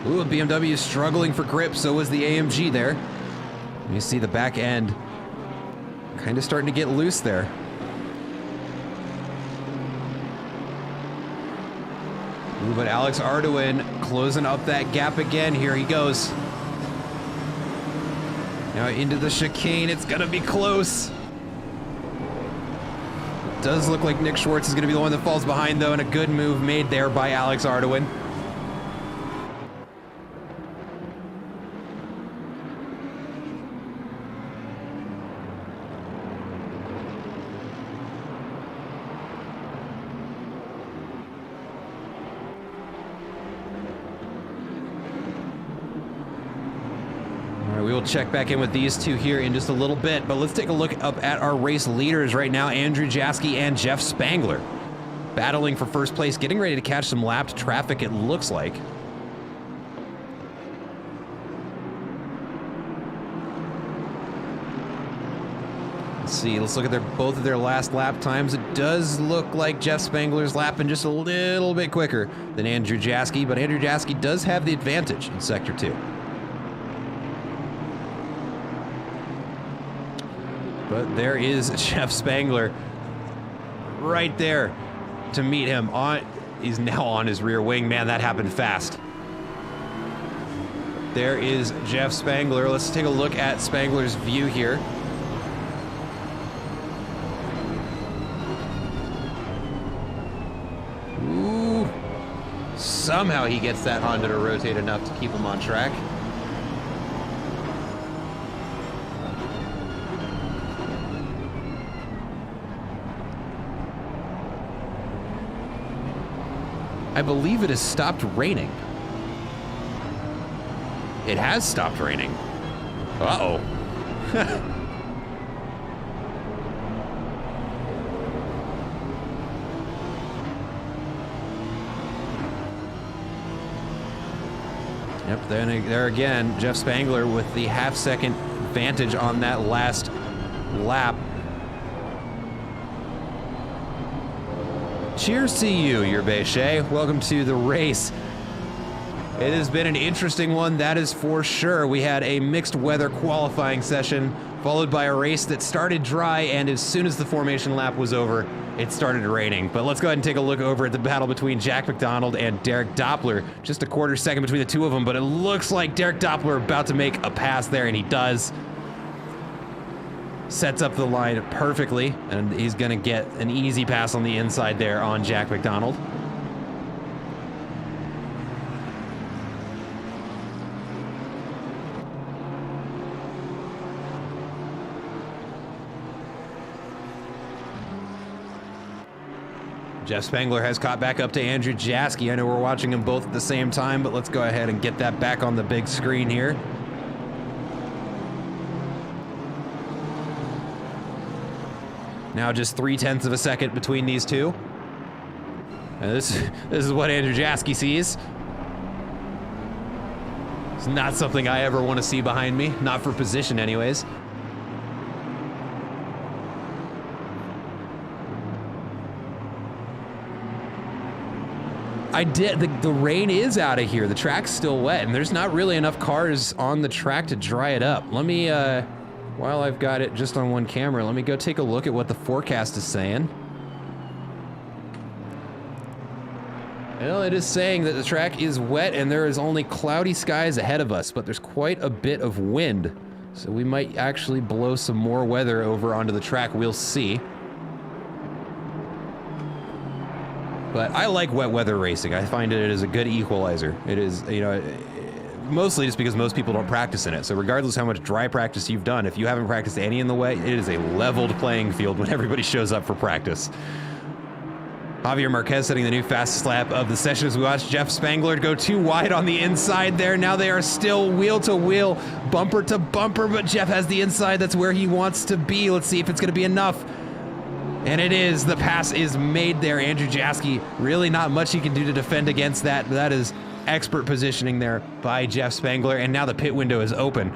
A: Ooh, BMW is struggling for grip, so is the AMG there. You see the back end kind of starting to get loose there. Ooh, but Alex Ardoin closing up that gap again. Here he goes. Now into the chicane. It's going to be close. Does look like Nick Schwartz is going to be the one that falls behind, though, and a good move made there by Alex Ardoin. We will check back in with these two here in just a little bit, but let's take a look up at our race leaders right now. Andrew Jaski and Jeff Spangler battling for first place, getting ready to catch some lapped traffic, it looks like. Let's see, let's look at both of their last lap times. It does look like Jeff Spangler's lapping just a little bit quicker than Andrew Jaski, but Andrew Jaski does have the advantage in Sector 2. But there is Jeff Spangler right there to meet him. He's now on his rear wing. Man, that happened fast. There is Jeff Spangler. Let's take a look at Spangler's view here. Ooh. Somehow he gets that Honda to rotate enough to keep him on track. I believe it has stopped raining. It has stopped raining. Uh-oh. Yep, then there again, Jeff Spangler with the half-second advantage on that last lap. Cheers to you, Yerbeshe. Welcome to the race. It has been an interesting one, that is for sure. We had a mixed weather qualifying session, followed by a race that started dry, and as soon as the formation lap was over, it started raining. But let's go ahead and take a look over at the battle between Jack McDonald and Derek Doppler. Just a quarter second between the two of them, but it looks like Derek Doppler about to make a pass there, and he does. Sets up the line perfectly, and he's going to get an easy pass on the inside there on Jack McDonald. Jeff Spangler has caught back up to Andrew Jaski. I know we're watching them both at the same time, but let's go ahead and get that back on the big screen here. Now just 0.3 of a second between these two. And this is what Andrew Jaski sees. It's not something I ever want to see behind me, not for position anyways. The rain is out of here. The track's still wet, and there's not really enough cars on the track to dry it up. Let me, while I've got it just on one camera, let me go take a look at what the forecast is saying. Well, it is saying that the track is wet and there is only cloudy skies ahead of us, but there's quite a bit of wind. So we might actually blow some more weather over onto the track. We'll see. But I like wet weather racing. I find it is a good equalizer. It is, you know, mostly just because most people don't practice in it. So regardless how much dry practice you've done, if you haven't practiced any in the wet, it is a leveled playing field when everybody shows up for practice. Javier Marquez setting the new fastest lap of the session as we watch Jeff Spangler go too wide on the inside there. Now they are still wheel to wheel, bumper to bumper, but Jeff has the inside. That's where he wants to be. Let's see if it's going to be enough. And it is. The pass is made there. Andrew Jaski, really not much he can do to defend against that. That is expert positioning there by Jeff Spangler. And now the pit window is open.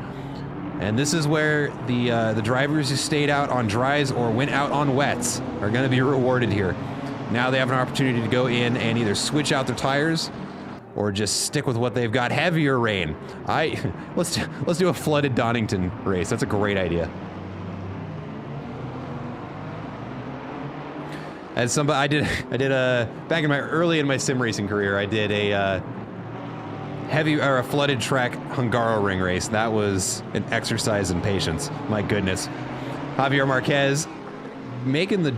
A: And this is where the drivers who stayed out on dries or went out on wets are going to be rewarded here. Now they have an opportunity to go in and either switch out their tires or just stick with what they've got. Heavier rain. Let's do a flooded Donnington race. That's a great idea. As somebody, I did a back in my early in my sim racing career, I did a heavy or a flooded track Hungaroring race. That was an exercise in patience. My goodness. Javier Marquez making the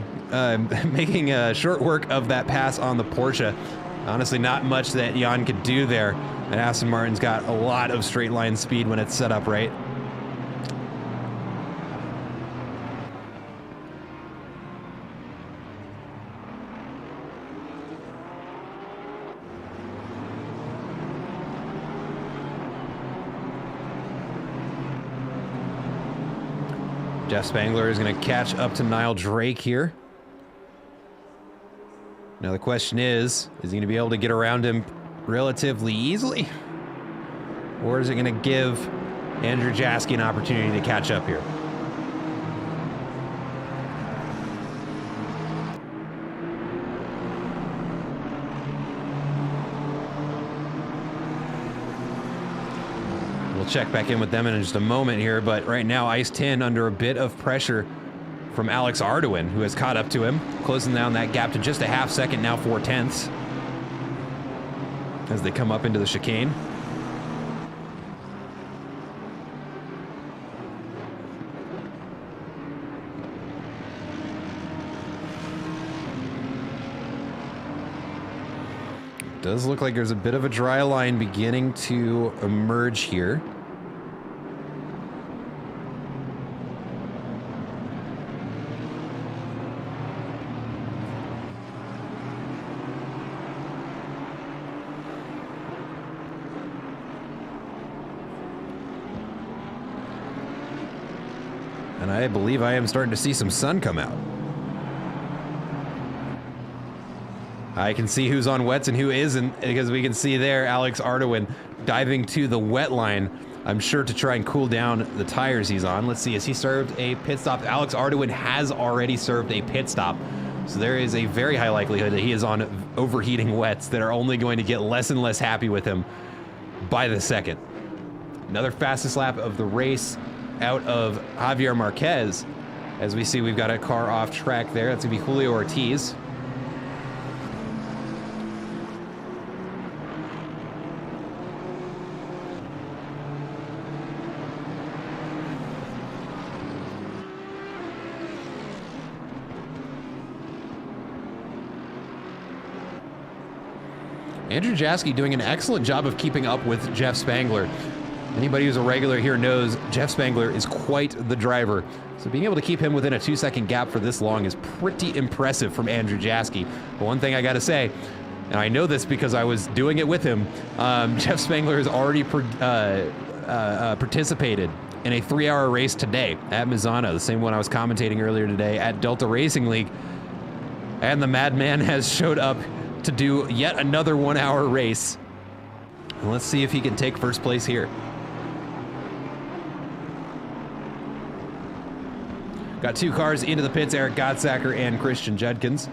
A: making short work of that pass on the Porsche. Honestly, not much that Jan could do there. And Aston Martin's got a lot of straight line speed when it's set up right. Jeff Spangler is going to catch up to Niall Drake here. Now the question is he going to be able to get around him relatively easily? Or is it going to give Andrew Jaski an opportunity to catch up here? We'll check back in with them in just a moment here, but right now Ice 10 under a bit of pressure from Alex Arduin, who has caught up to him, closing down that gap to just a half second, now 4/10 as they come up into the chicane. Does look like there's a bit of a dry line beginning to emerge here. And I believe I am starting to see some sun come out. I can see who's on wets and who isn't, because we can see there Alex Arduin diving to the wet line, I'm sure to try and cool down the tires he's on. Let's see, has he served a pit stop? Alex Arduin has already served a pit stop. So there is a very high likelihood that he is on overheating wets that are only going to get less and less happy with him by the second. Another fastest lap of the race out of Javier Marquez. As we see, we've got a car off track there. That's gonna be Julio Ortiz. Andrew Jaski doing an excellent job of keeping up with Jeff Spangler. Anybody who's a regular here knows Jeff Spangler is quite the driver. So being able to keep him within a 2-second gap for this long is pretty impressive from Andrew Jaski. But one thing I gotta say, and I know this because I was doing it with him, Jeff Spangler has already participated in a 3-hour race today at Mizano, the same one I was commentating earlier today at Delta Racing League. And the madman has showed up to do yet another 1-hour race. And let's see if he can take first place here. Got 2 cars into the pits, Eric Gottsacker and Christian Judkins.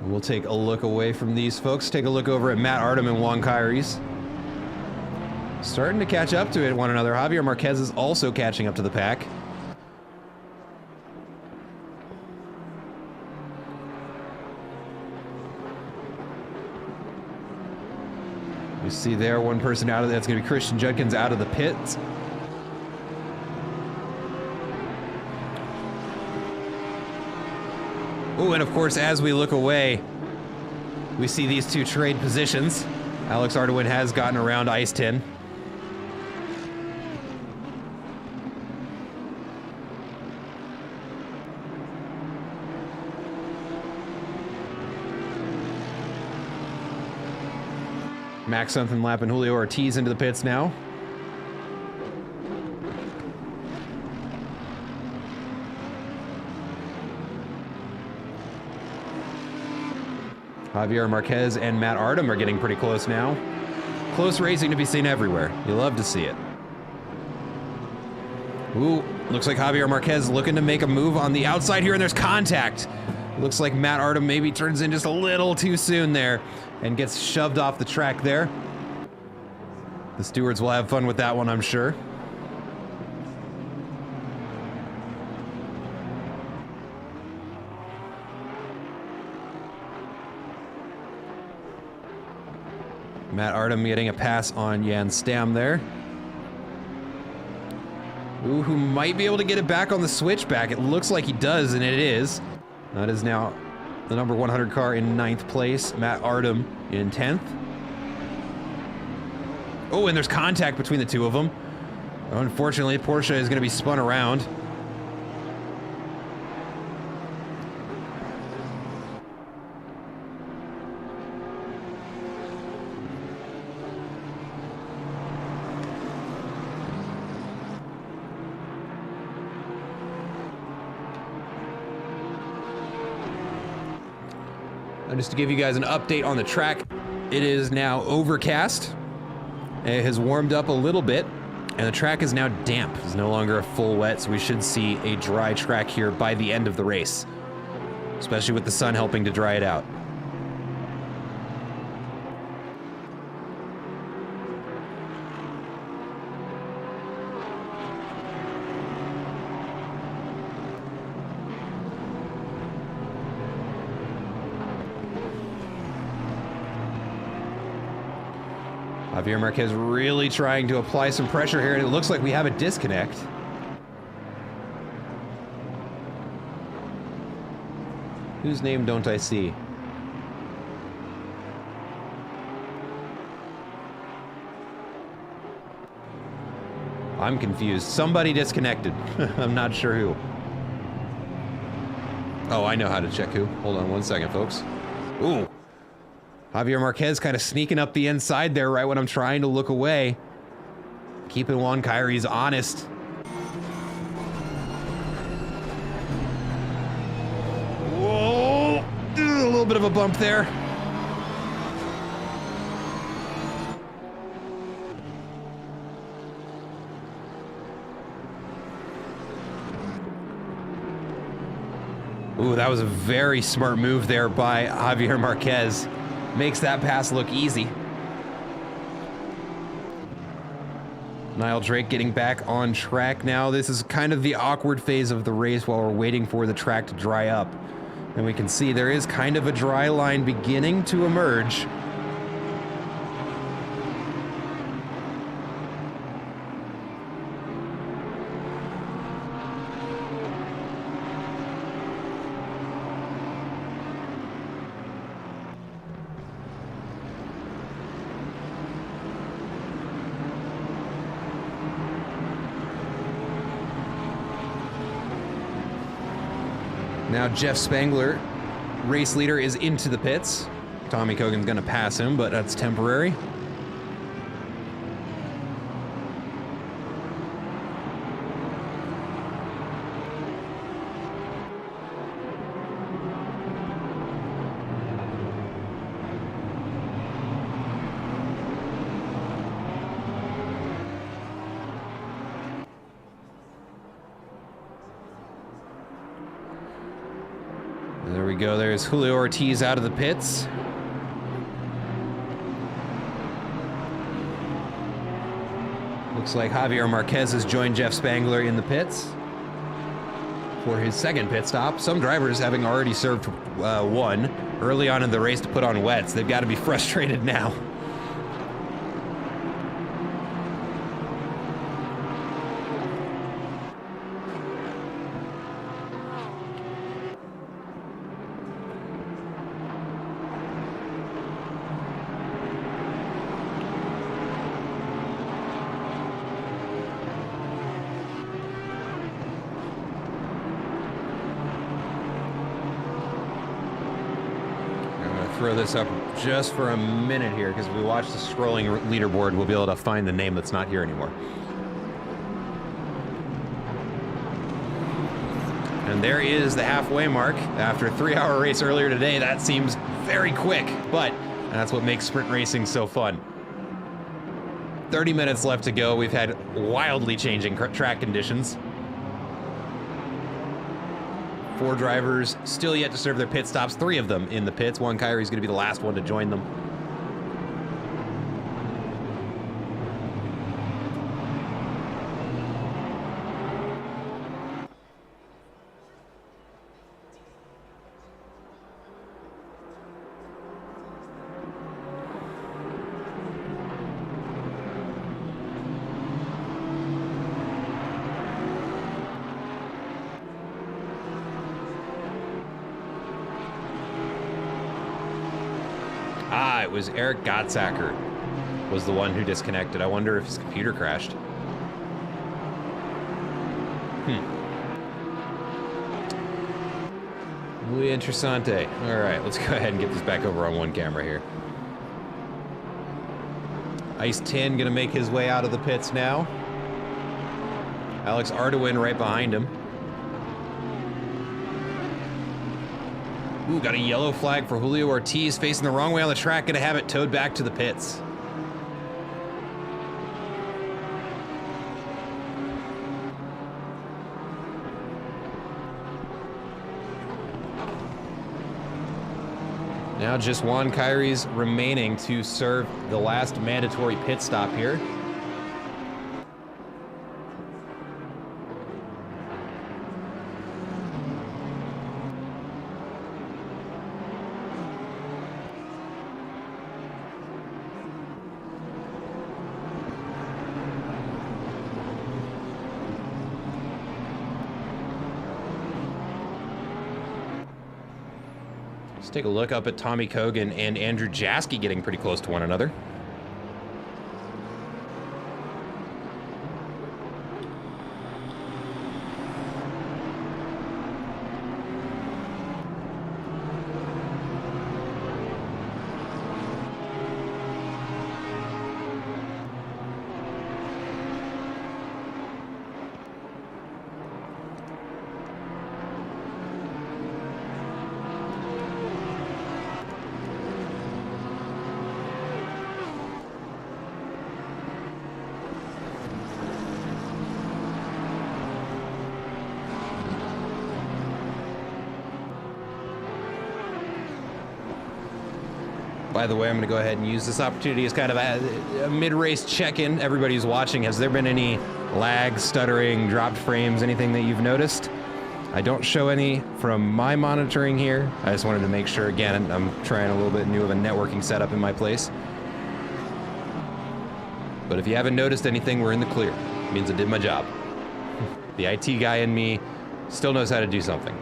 A: We'll take a look away from these folks. Take a look over at Matt Artem and Juan Kyries. Starting to catch up to one another. Javier Marquez is also catching up to the pack. You see there one person out of that's going to be Christian Judkins out of the pits. Oh, and of course, as we look away, we see these 2 trade positions. Alex Arduin has gotten around Ice 10. Max something lapping Julio Ortiz into the pits now. Javier Marquez and Matt Artem are getting pretty close now. Close racing to be seen everywhere. You love to see it. Ooh, looks like Javier Marquez looking to make a move on the outside here, and there's contact. Looks like Matt Artem maybe turns in just a little too soon there and gets shoved off the track there. The stewards will have fun with that one, I'm sure. Matt Artem getting a pass on Jan Stam there. Ooh, who might be able to get it back on the switchback. It looks like he does, and it is. That is now the number 100 car in 9th place. Matt Artem in 10th. Oh, and there's contact between the two of them. Unfortunately, Porsche is going to be spun around. And just to give you guys an update on the track, it is now overcast. It has warmed up a little bit, and the track is now damp. It's no longer a full wet, so we should see a dry track here by the end of the race, especially with the sun helping to dry it out. Javier Marquez really trying to apply some pressure here, and it looks like we have a disconnect. Whose name don't I see? I'm confused. Somebody disconnected. I'm not sure who. Oh, I know how to check who. Hold on one second, folks. Ooh. Javier Marquez kind of sneaking up the inside there right when I'm trying to look away. Keeping Juan Kyries honest. Whoa! A little bit of a bump there. Ooh, that was a very smart move there by Javier Marquez. Makes that pass look easy. Niall Drake getting back on track now. This is kind of the awkward phase of the race while we're waiting for the track to dry up. And we can see there is kind of a dry line beginning to emerge. Now Jeff Spangler, race leader, is into the pits. Tommy Kogan's gonna pass him, but that's temporary. There we go. There's Julio Ortiz out of the pits. Looks like Javier Marquez has joined Jeff Spangler in the pits for his second pit stop. Some drivers having already served one early on in the race to put on wets. They've got to be frustrated now. Throw this up just for a minute here, because if we watch the scrolling leaderboard, we'll be able to find the name that's not here anymore. And there is the halfway mark. After a 3-hour race earlier today, that seems very quick, but that's what makes sprint racing so fun. 30 minutes left to go. We've had wildly changing track conditions. 4 drivers still yet to serve their pit stops, 3 of them in the pits. Juan Kyrie is going to be the last one to join them. Ah, it was Eric Gottsacker was the one who disconnected. I wonder if his computer crashed. Muy interessante. All right, let's go ahead and get this back over on one camera here. Ice 10 gonna make his way out of the pits now. Alex Ardoin right behind him. Ooh, got a yellow flag for Julio Ortiz, facing the wrong way on the track, gonna have it towed back to the pits. Now just Juan Kyrie's remaining to serve the last mandatory pit stop here. Let's take a look up at Tommy Kogan and Andrew Jaski getting pretty close to one another. By the way, I'm going to go ahead and use this opportunity as kind of a mid-race check-in. Everybody who's watching, has there been any lag, stuttering, dropped frames, anything that you've noticed? I don't show any from my monitoring here. I just wanted to make sure, again, I'm trying a little bit new of a networking setup in my place. But if you haven't noticed anything, we're in the clear. It means I did my job. The IT guy in me still knows how to do something.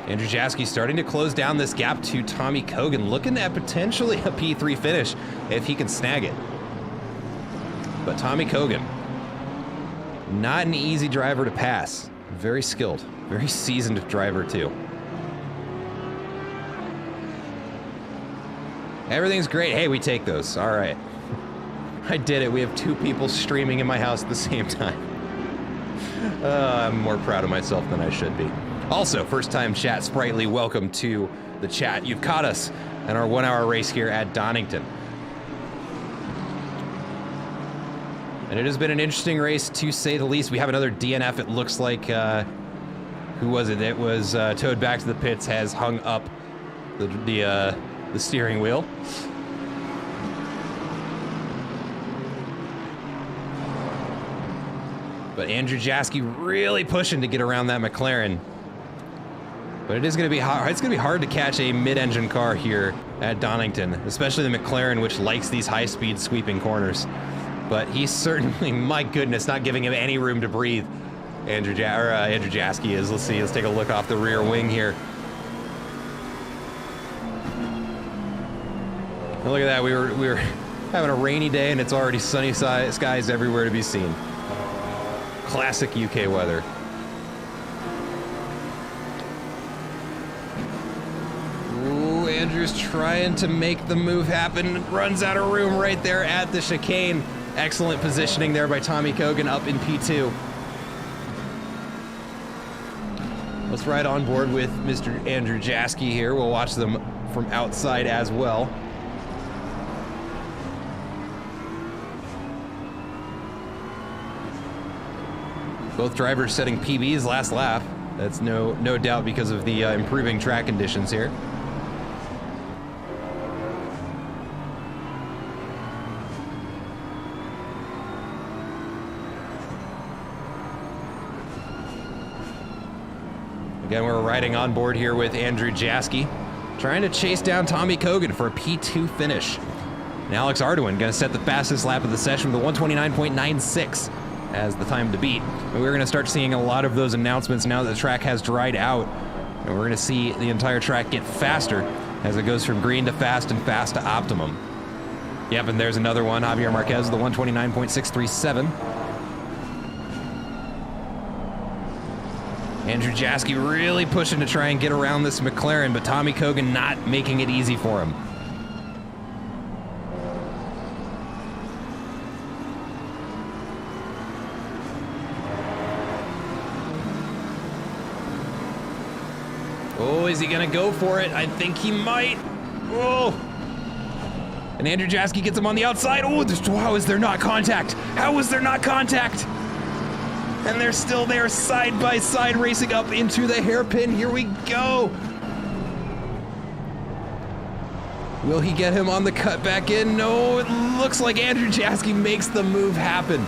A: Andrew Jaski starting to close down this gap to Tommy Kogan, looking at potentially a P3 finish if he can snag it. But Tommy Kogan, not an easy driver to pass. Very skilled, very seasoned driver too. Everything's great. Hey, we take those. All right. I did it. We have 2 people streaming in my house at the same time. I'm more proud of myself than I should be. Also, first-time chat, Sprightly, welcome to the chat. You've caught us in our 1-hour race here at Donnington. And it has been an interesting race, to say the least. We have another DNF, it looks like. Who was it? It was towed back to the pits, has hung up the steering wheel. But Andrew Jaski really pushing to get around that McLaren. But it is going to be hard. It's going to be hard to catch a mid-engine car here at Donnington, especially the McLaren, which likes these high-speed sweeping corners. But he's certainly, my goodness, not giving him any room to breathe. Andrew Jaski is. Let's see. Let's take a look off the rear wing here. And look at that. We were having a rainy day, and it's already sunny skies everywhere to be seen. Classic UK weather. Andrew's trying to make the move happen, runs out of room right there at the chicane. Excellent positioning there by Tommy Kogan up in P2. Let's ride on board with Mr. Andrew Jaski here. We'll watch them from outside as well. Both drivers setting PBs last lap. That's no doubt because of the improving track conditions here. Again, we're riding on board here with Andrew Jaski, trying to chase down Tommy Kogan for a P2 finish. And Alex Ardoin going to set the fastest lap of the session with a 129.96. as the time to beat. And we're going to start seeing a lot of those announcements now that the track has dried out. And we're going to see the entire track get faster as it goes from green to fast and fast to optimum. Yep, and there's another one. Javier Marquez, the 129.637. Andrew Jaski really pushing to try and get around this McLaren, but Tommy Kogan not making it easy for him. Oh, is he gonna go for it? I think he might. Oh! And Andrew Jaski gets him on the outside. Oh, how is there not contact? How is there not contact? And they're still there side by side racing up into the hairpin. Here we go. Will he get him on the cut back in? No, it looks like Andrew Jaski makes the move happen.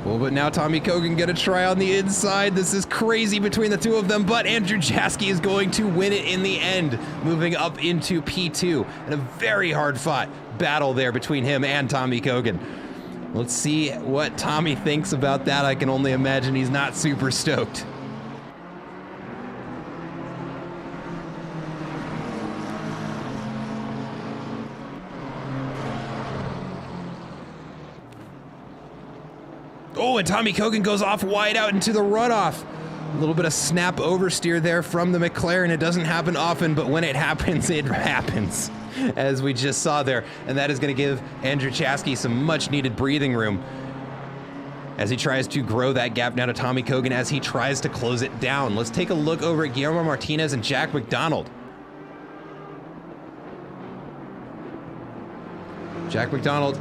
A: Well, but now Tommy Kogan gonna try on the inside. This is crazy between the two of them, but Andrew Jaski is going to win it in the end, moving up into P2. And a very hard-fought battle there between him and Tommy Kogan. Let's see what Tommy thinks about that. I can only imagine he's not super stoked. Oh, and Tommy Kogan goes off wide out into the runoff. A little bit of snap oversteer there from the McLaren. It doesn't happen often, but when it happens, it happens, as we just saw there. And that is going to give Andrew Jaski some much-needed breathing room as he tries to grow that gap now to Tommy Kogan as he tries to close it down. Let's take a look over at Guillermo Martinez and Jack McDonald. Jack McDonald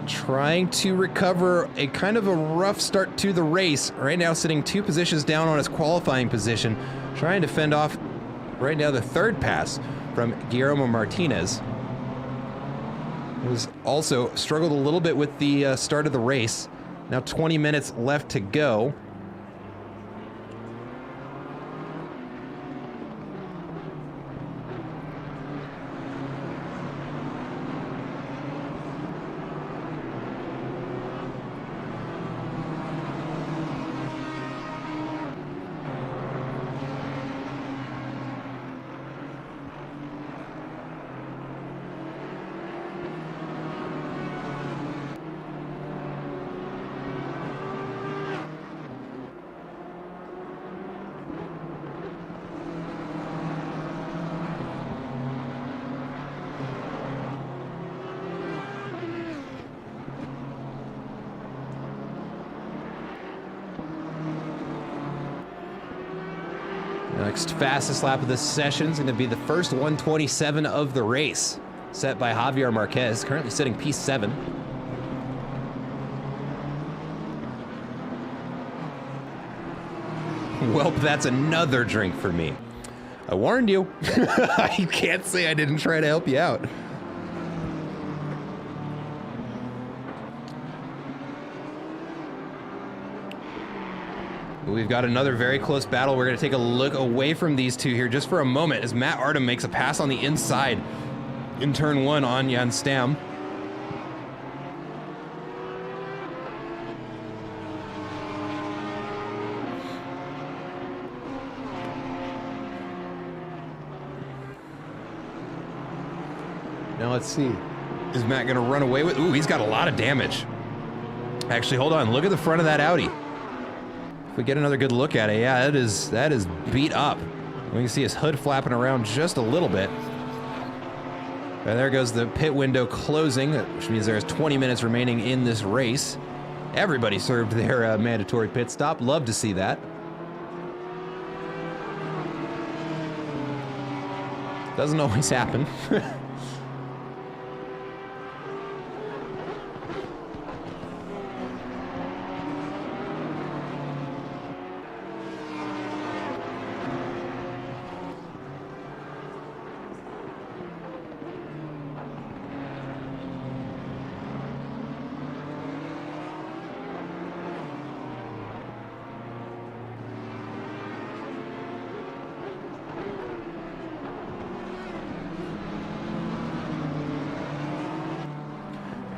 A: trying to recover a kind of a rough start to the race. Right now sitting 2 positions down on his qualifying position, trying to fend off right now the third pass from Guillermo Martinez. He was also struggled a little bit with the start of the race. Now 20 minutes left to go. Next fastest lap of this session is going to be the first 127 of the race, set by Javier Marquez, currently sitting P7. Well, that's another drink for me. I warned you. You can't say I didn't try to help you out. We've got another very close battle. We're going to take a look away from these two here just for a moment as Matt Artem makes a pass on the inside in turn 1 on Jan Stam. Now let's see. Is Matt going to run away with? Ooh, he's got a lot of damage. Actually, hold on. Look at the front of that Audi. If we get another good look at it, yeah, that is beat up. We can see his hood flapping around just a little bit. And there goes the pit window closing, which means there's 20 minutes remaining in this race. Everybody served their mandatory pit stop. Love to see that. Doesn't always happen.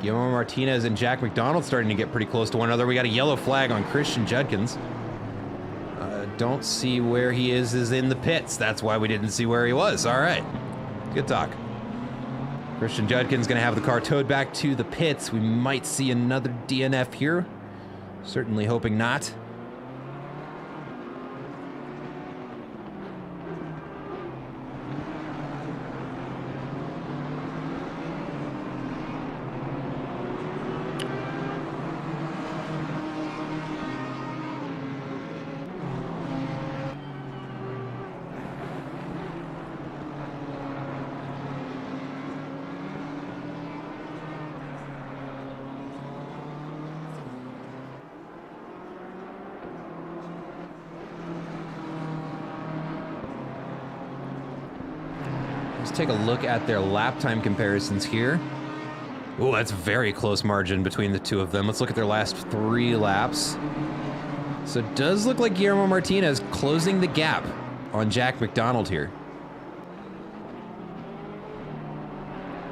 A: Guillermo Martinez and Jack McDonald starting to get pretty close to one another. We got a yellow flag on Christian Judkins. Don't see where he is in the pits. That's why we didn't see where he was. All right. Good talk. Christian Judkins going to have the car towed back to the pits. We might see another DNF here. Certainly hoping not. Let's take a look at their lap time comparisons here. Oh, that's a very close margin between the two of them. Let's look at their last 3 laps. So it does look like Guillermo Martinez closing the gap on Jack McDonald here.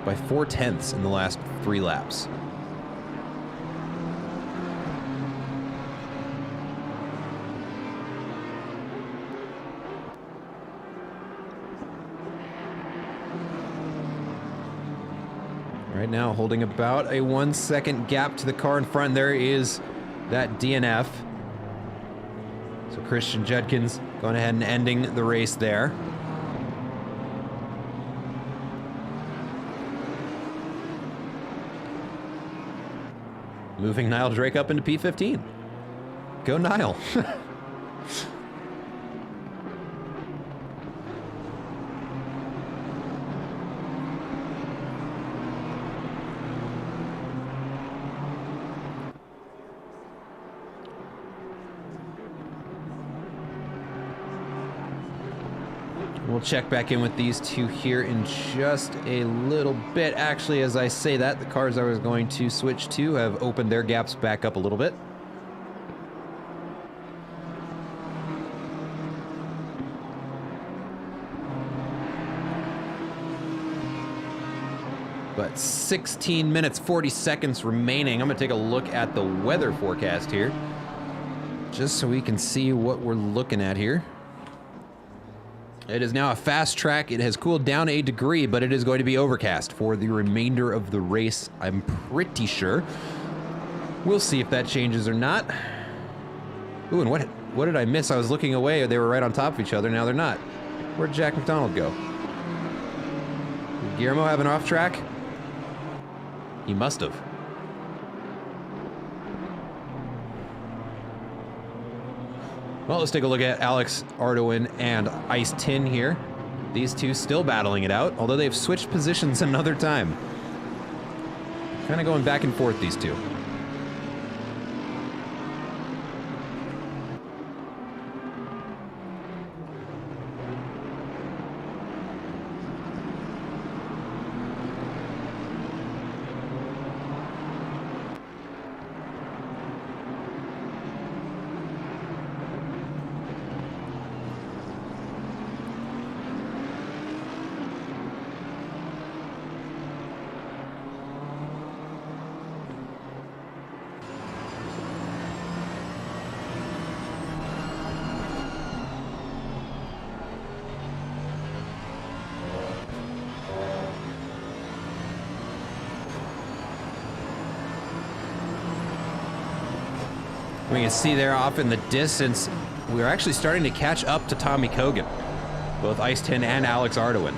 A: By 4/10 in the last 3 laps. Right now, holding about a 1-second gap to the car in front. There is that DNF. So Christian Judkins going ahead and ending the race there. Moving Niall Drake up into P15. Go Niall. We'll check back in with these two here in just a little bit. Actually, as I say that, the cars I was going to switch to have opened their gaps back up a little bit. But 16 minutes, 40 seconds remaining. I'm going to take a look at the weather forecast here, just so we can see what we're looking at here. It is now a fast track. It has cooled down a degree, but it is going to be overcast for the remainder of the race, I'm pretty sure. We'll see if that changes or not. Ooh, and what did I miss? I was looking away. They were right on top of each other. Now they're not. Where'd Jack McDonald go? Did Guillermo have an off track? He must have. Well, let's take a look at Alex Ardoin and Ice Tin here. These two still battling it out, although they've switched positions another time. Kind of going back and forth, these two. We can see there off in the distance, we're actually starting to catch up to Tommy Kogan, both Ice Tin and Alex Ardoin.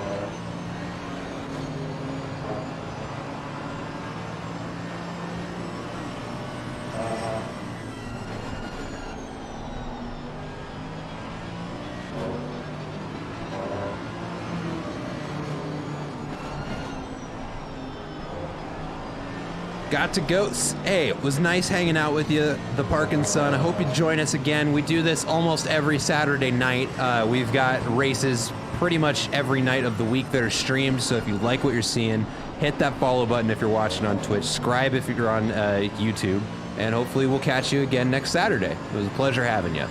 A: Got to go. Hey, it was nice hanging out with you, the Parkinson. I hope you join us again. We do this almost every Saturday night. We've got races pretty much every night of the week that are streamed. So if you like what you're seeing, hit that follow button if you're watching on Twitch. Subscribe if you're on YouTube. And hopefully we'll catch you again next Saturday. It was a pleasure having you.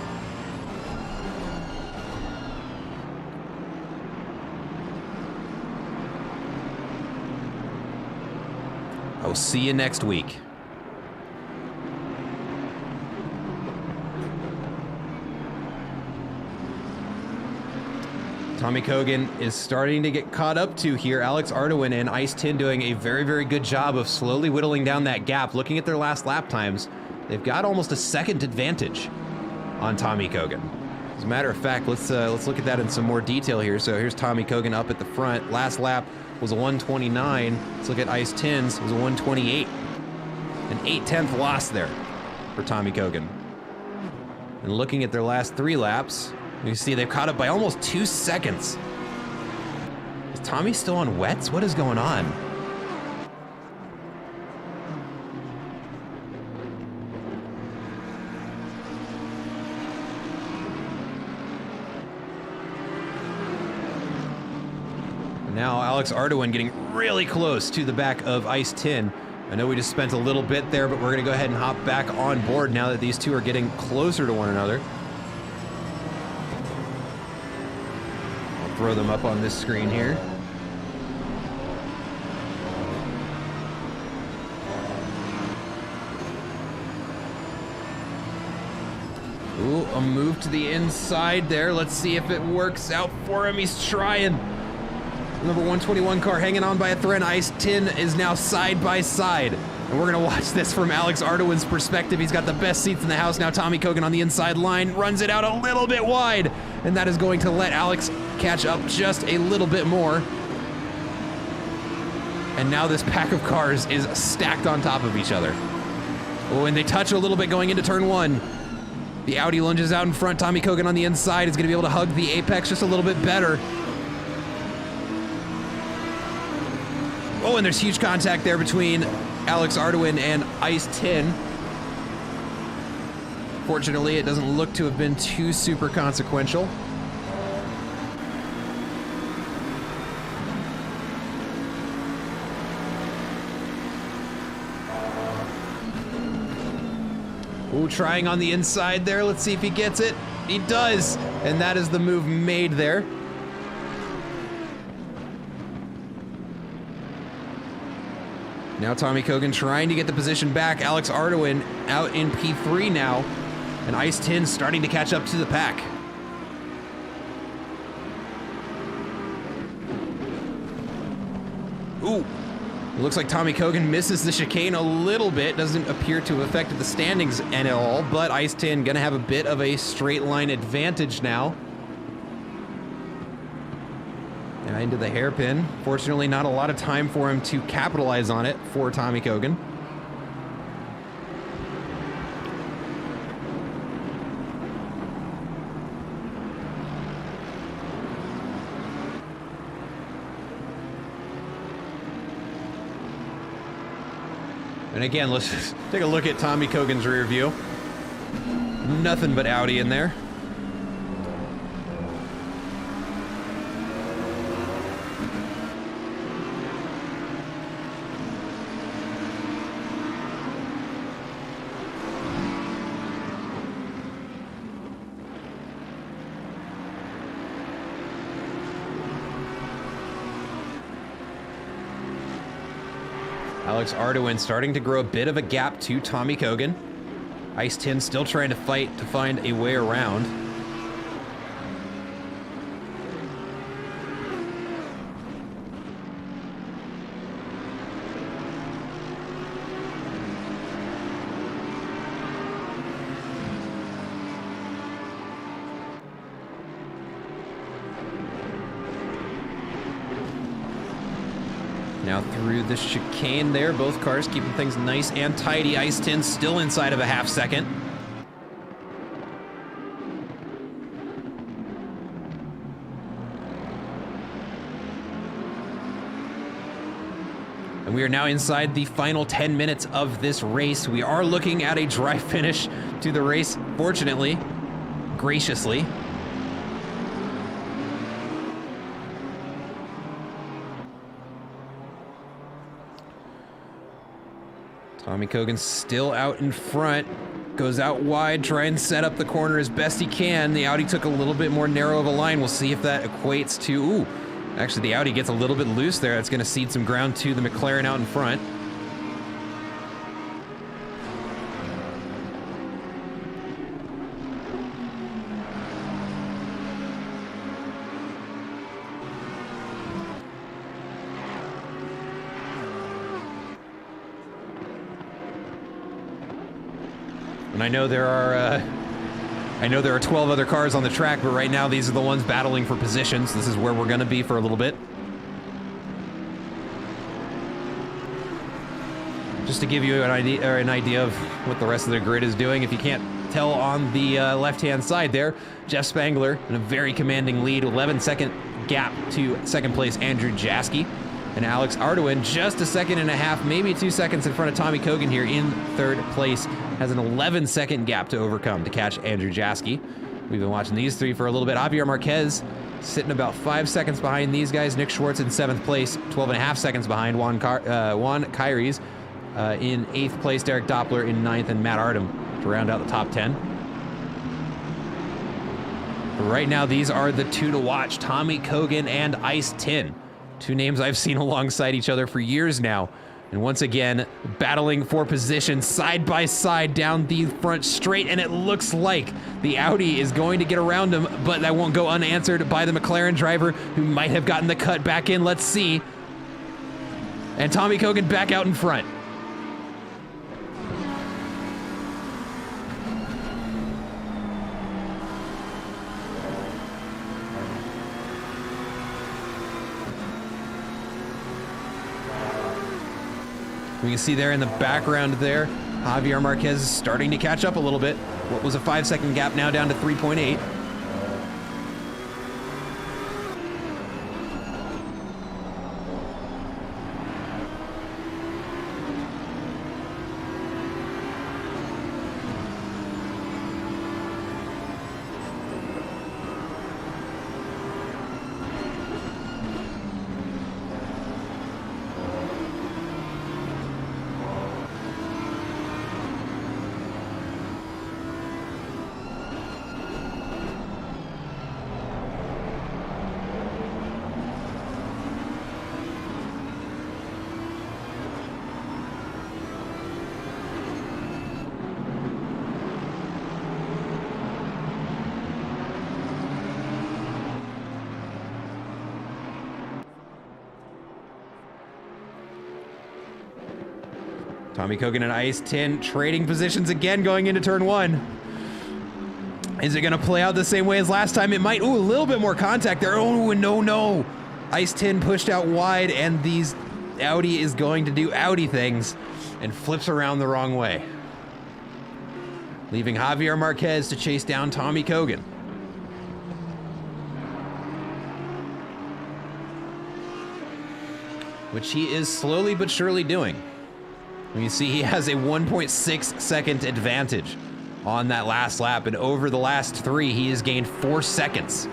A: I will see you next week. Tommy Kogan is starting to get caught up to here. Alex Ardoin and Ice Tin doing a very, very good job of slowly whittling down that gap. Looking at their last lap times, they've got almost a second advantage on Tommy Kogan. As a matter of fact, let's look at that in some more detail here. So here's Tommy Kogan up at the front. Last lap was a 129. Let's look at Ice Tin's. It was a 128. An 8/10 loss there for Tommy Kogan. And looking at their last 3 laps, you see they've caught up by almost 2 seconds. Is Tommy still on wets? What is going on? And now Alex Ardoin getting really close to the back of Ice Tin. I know we just spent a little bit there, but we're going to go ahead and hop back on board now that these two are getting closer to one another. Throw them up on this screen here. Ooh, a move to the inside there. Let's see if it works out for him. He's trying. Number 121 car hanging on by a thread. Ice Tin is now side by side. And we're gonna watch this from Alex Ardoin's perspective. He's got the best seats in the house now. Tommy Kogan on the inside line, runs it out a little bit wide. And that is going to let Alex catch up just a little bit more. And now this pack of cars is stacked on top of each other. Oh, and they touch a little bit going into turn 1. The Audi lunges out in front. Tommy Kogan on the inside is gonna be able to hug the apex just a little bit better. Oh, and there's huge contact there between Alex Ardoin and Ice Tin. Fortunately, it doesn't look to have been too super consequential. Ooh, trying on the inside there. Let's see if he gets it. He does, and that is the move made there. Now Tommy Kogan trying to get the position back. Alex Ardoin out in P3 now. And Ice Tin starting to catch up to the pack. Ooh. It looks like Tommy Kogan misses the chicane a little bit. Doesn't appear to have affected the standings at all. But Ice Tin gonna have a bit of a straight line advantage now. Into the hairpin. Fortunately, not a lot of time for him to capitalize on it for Tommy Kogan. And again, let's just take a look at Tommy Kogan's rear view. Nothing but Audi in there. Alex Ardoin starting to grow a bit of a gap to Tommy Kogan. Ice Tin still trying to fight to find a way around. Now through the chicane there, both cars keeping things nice and tidy. Ice Tin still inside of a half second. And we are now inside the final 10 minutes of this race. We are looking at a dry finish to the race, fortunately, graciously. Tommy Kogan still out in front, goes out wide, try and set up the corner as best he can. The Audi took a little bit more narrow of a line. We'll see if that equates to, ooh, actually the Audi gets a little bit loose there. That's gonna cede some ground to the McLaren out in front. And I know there are 12 other cars on the track, but right now these are the ones battling for positions. This is where we're gonna be for a little bit. Just to give you an idea of what the rest of the grid is doing. If you can't tell on the left-hand side there, Jeff Spangler in a very commanding lead, 11-second gap to second place Andrew Jaski. And Alex Ardoin just a second and a half, maybe 2 seconds in front of Tommy Kogan here in third place. Has an 11-second gap to overcome to catch Andrew Jaski. We've been watching these three for a little bit. Javier Marquez sitting about 5 seconds behind these guys. Nick Schwartz in 7th place, 12.5 seconds behind Juan Kyries. In 8th place, Derek Doppler in 9th, and Matt Artem to round out the top 10. But right now, these are the two to watch, Tommy Kogan and Ice Tin. Two names I've seen alongside each other for years now. And once again, battling for position side by side down the front straight, and it looks like the Audi is going to get around him, but that won't go unanswered by the McLaren driver, who might have gotten the cut back in. Let's see. And Tommy Kogan back out in front. We can see there in the background there, Javier Marquez is starting to catch up a little bit. What was a 5-second gap now down to 3.8. Tommy Kogan and Ice Tin trading positions again going into turn 1. Is it going to play out the same way as last time? It might. Ooh, a little bit more contact there. Oh, no. Ice Tin pushed out wide, and these Audi is going to do Audi things and flips around the wrong way, leaving Javier Marquez to chase down Tommy Kogan. Which he is slowly but surely doing. You see he has a 1.6 second advantage on that last lap, and over the last 3, he has gained 4 seconds.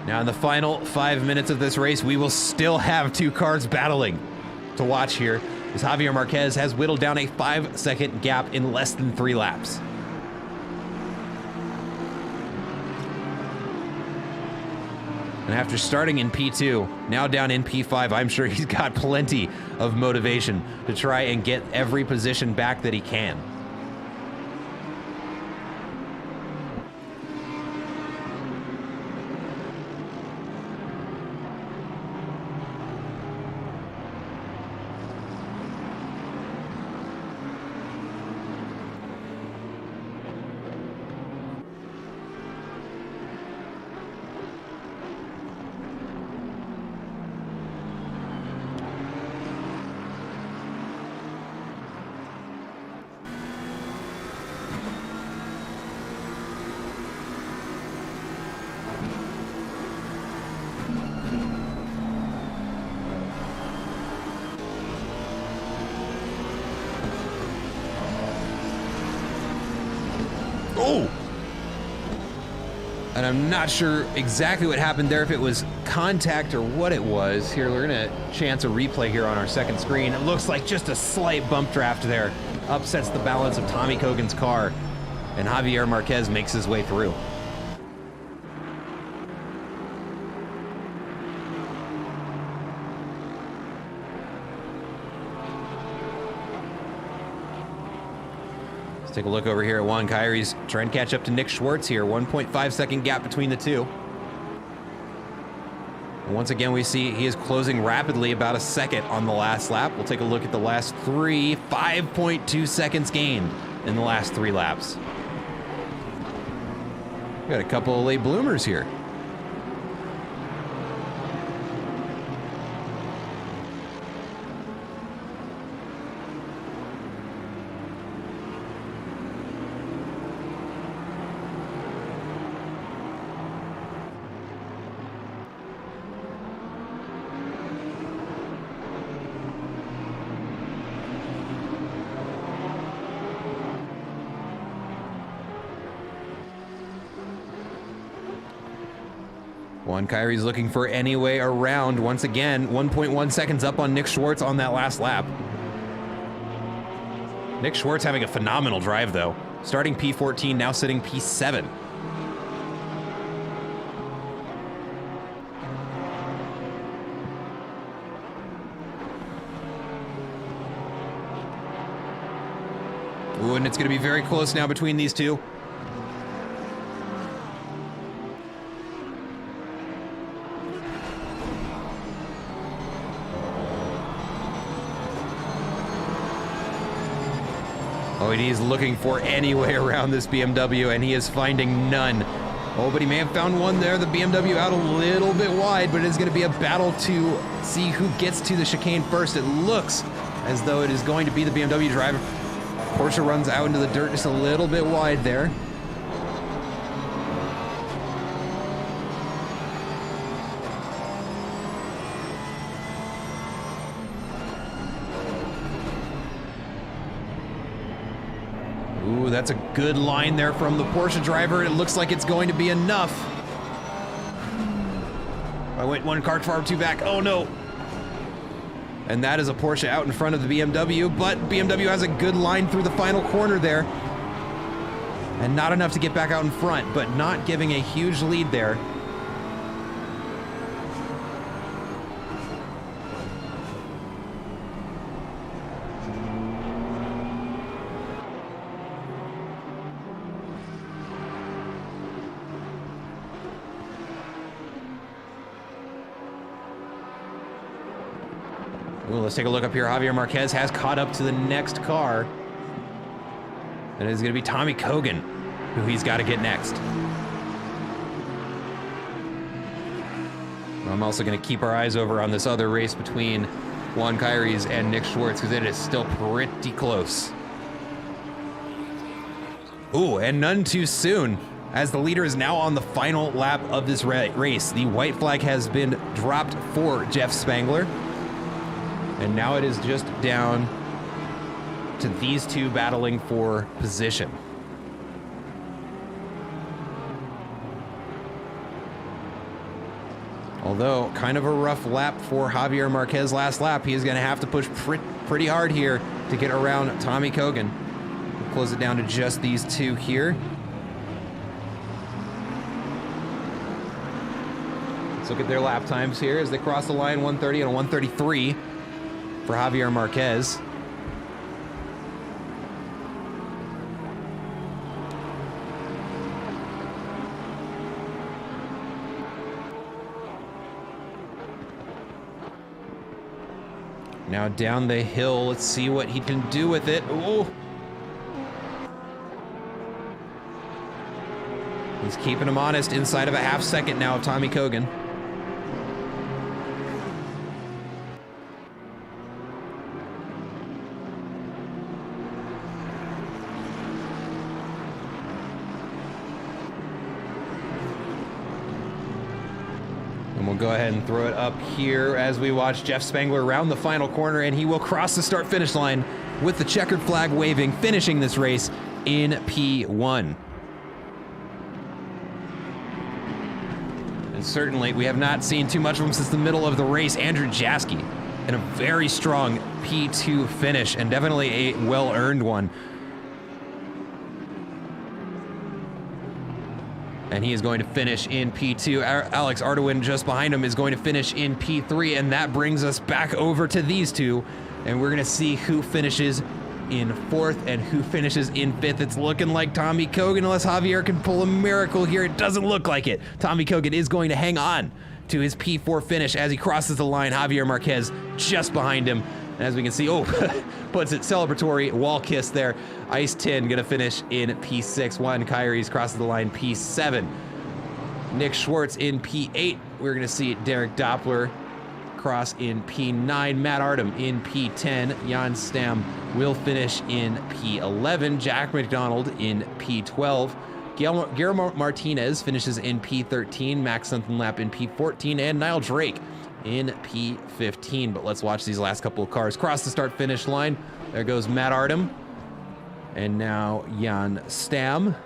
A: Now in the final 5 minutes of this race, we will still have 2 cars battling to watch here, as Javier Marquez has whittled down a 5-second gap in less than 3 laps. And after starting in P2, now down in P5, I'm sure he's got plenty of motivation to try and get every position back that he can. Oh! And I'm not sure exactly what happened there, if it was contact or what it was. Here, we're gonna chance a replay here on our second screen. It looks like just a slight bump draft there. Upsets the balance of Tommy Kogan's car, and Javier Marquez makes his way through. Take a look over here at Juan Kyries trying to catch up to Nick Schwartz here. 1.5 second gap between the two. Once again, we see he is closing rapidly, about a second on the last lap. We'll take a look at the last three, 5.2 seconds gained in the last 3 laps. Got a couple of late bloomers here. Juan Kyrie's looking for any way around. Once again, 1.1 seconds up on Nick Schwartz on that last lap. Nick Schwartz having a phenomenal drive, though. Starting P14, now sitting P7. Ooh, and it's going to be very close now between these two. Oh, and he's looking for any way around this BMW, and he is finding none. Oh, but he may have found one there. The BMW out a little bit wide, but it is going to be a battle to see who gets to the chicane first. It looks as though it is going to be the BMW driver. Porsche runs out into the dirt just a little bit wide there. Ooh, that's a good line there from the Porsche driver. It looks like it's going to be enough. I went one car far too back. Oh no. And that is a Porsche out in front of the BMW, but BMW has a good line through the final corner there. And not enough to get back out in front, but not giving a huge lead there. Ooh, let's take a look up here. Javier Marquez has caught up to the next car. And it is going to be Tommy Kogan, who he's got to get next. I'm also going to keep our eyes over on this other race between Juan Kyrie's and Nick Schwartz, because it is still pretty close. Ooh, and none too soon, as the leader is now on the final lap of this race. The white flag has been dropped for Jeff Spangler. And now it is just down to these two battling for position. Although, kind of a rough lap for Javier Marquez last lap. He is going to have to push pretty hard here to get around Tommy Kogan. We'll close it down to just these two here. Let's look at their lap times here as they cross the line. 130 and a 133 for Javier Marquez. Now down the hill, let's see what he can do with it. Ooh. He's keeping him honest inside of a half second now of Tommy Kogan. And we'll go ahead and throw it up here as we watch Jeff Spangler round the final corner, and he will cross the start-finish line with the checkered flag waving, finishing this race in P1. And certainly, we have not seen too much of him since the middle of the race. Andrew Jaski in a very strong P2 finish, and definitely a well-earned one. And he is going to finish in P2. Alex Ardoin just behind him is going to finish in P3, and that brings us back over to these two. And we're gonna see who finishes in fourth and who finishes in fifth. It's looking like Tommy Kogan, unless Javier can pull a miracle here. It doesn't look like it. Tommy Kogan is going to hang on to his P4 finish as he crosses the line. Javier Marquez just behind him. And as we can see, puts it celebratory wall kiss there. Ice Tin gonna finish in P6. Juan Kyries crosses the line P7. Nick Schwartz in P8. We're gonna see Derek Doppler cross in P9. Matt Artem in P10. Jan Stam will finish in P11. Jack McDonald in P12. Guillermo Martinez finishes in P13. Max Dunlap in P14. And Niall Drake in P15. But let's watch these last couple of cars cross the start-finish line. There goes Matt Artem. And now Jan Stam.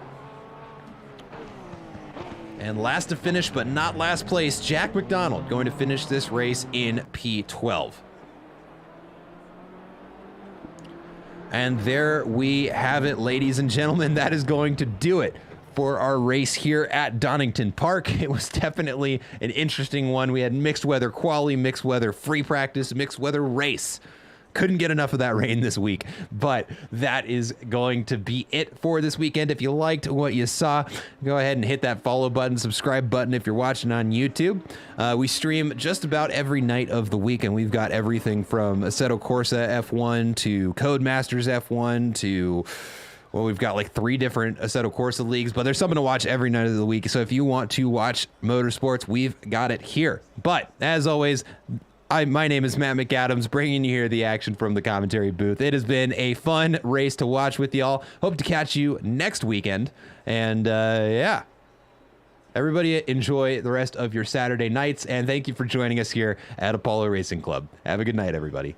A: And last to finish, but not last place, Jack McDonald going to finish this race in P12. And there we have it, ladies and gentlemen. That is going to do it for our race here at Donnington Park. It was definitely an interesting one. We had mixed weather quali, mixed weather free practice, mixed weather race. Couldn't get enough of that rain this week, but that is going to be it for this weekend. If you liked what you saw, go ahead and hit that follow button, subscribe button if you're watching on YouTube. We stream just about every night of the week, and we've got everything from Assetto Corsa F1 to Codemasters F1 to... well, we've got like 3 different Assetto Corsa leagues, but there's something to watch every night of the week. So if you want to watch motorsports, we've got it here. But as always, my name is Matt McAdams, bringing you here the action from the commentary booth. It has been a fun race to watch with y'all. Hope to catch you next weekend. And yeah, everybody enjoy the rest of your Saturday nights. And thank you for joining us here at Apollo Racing Club. Have a good night, everybody.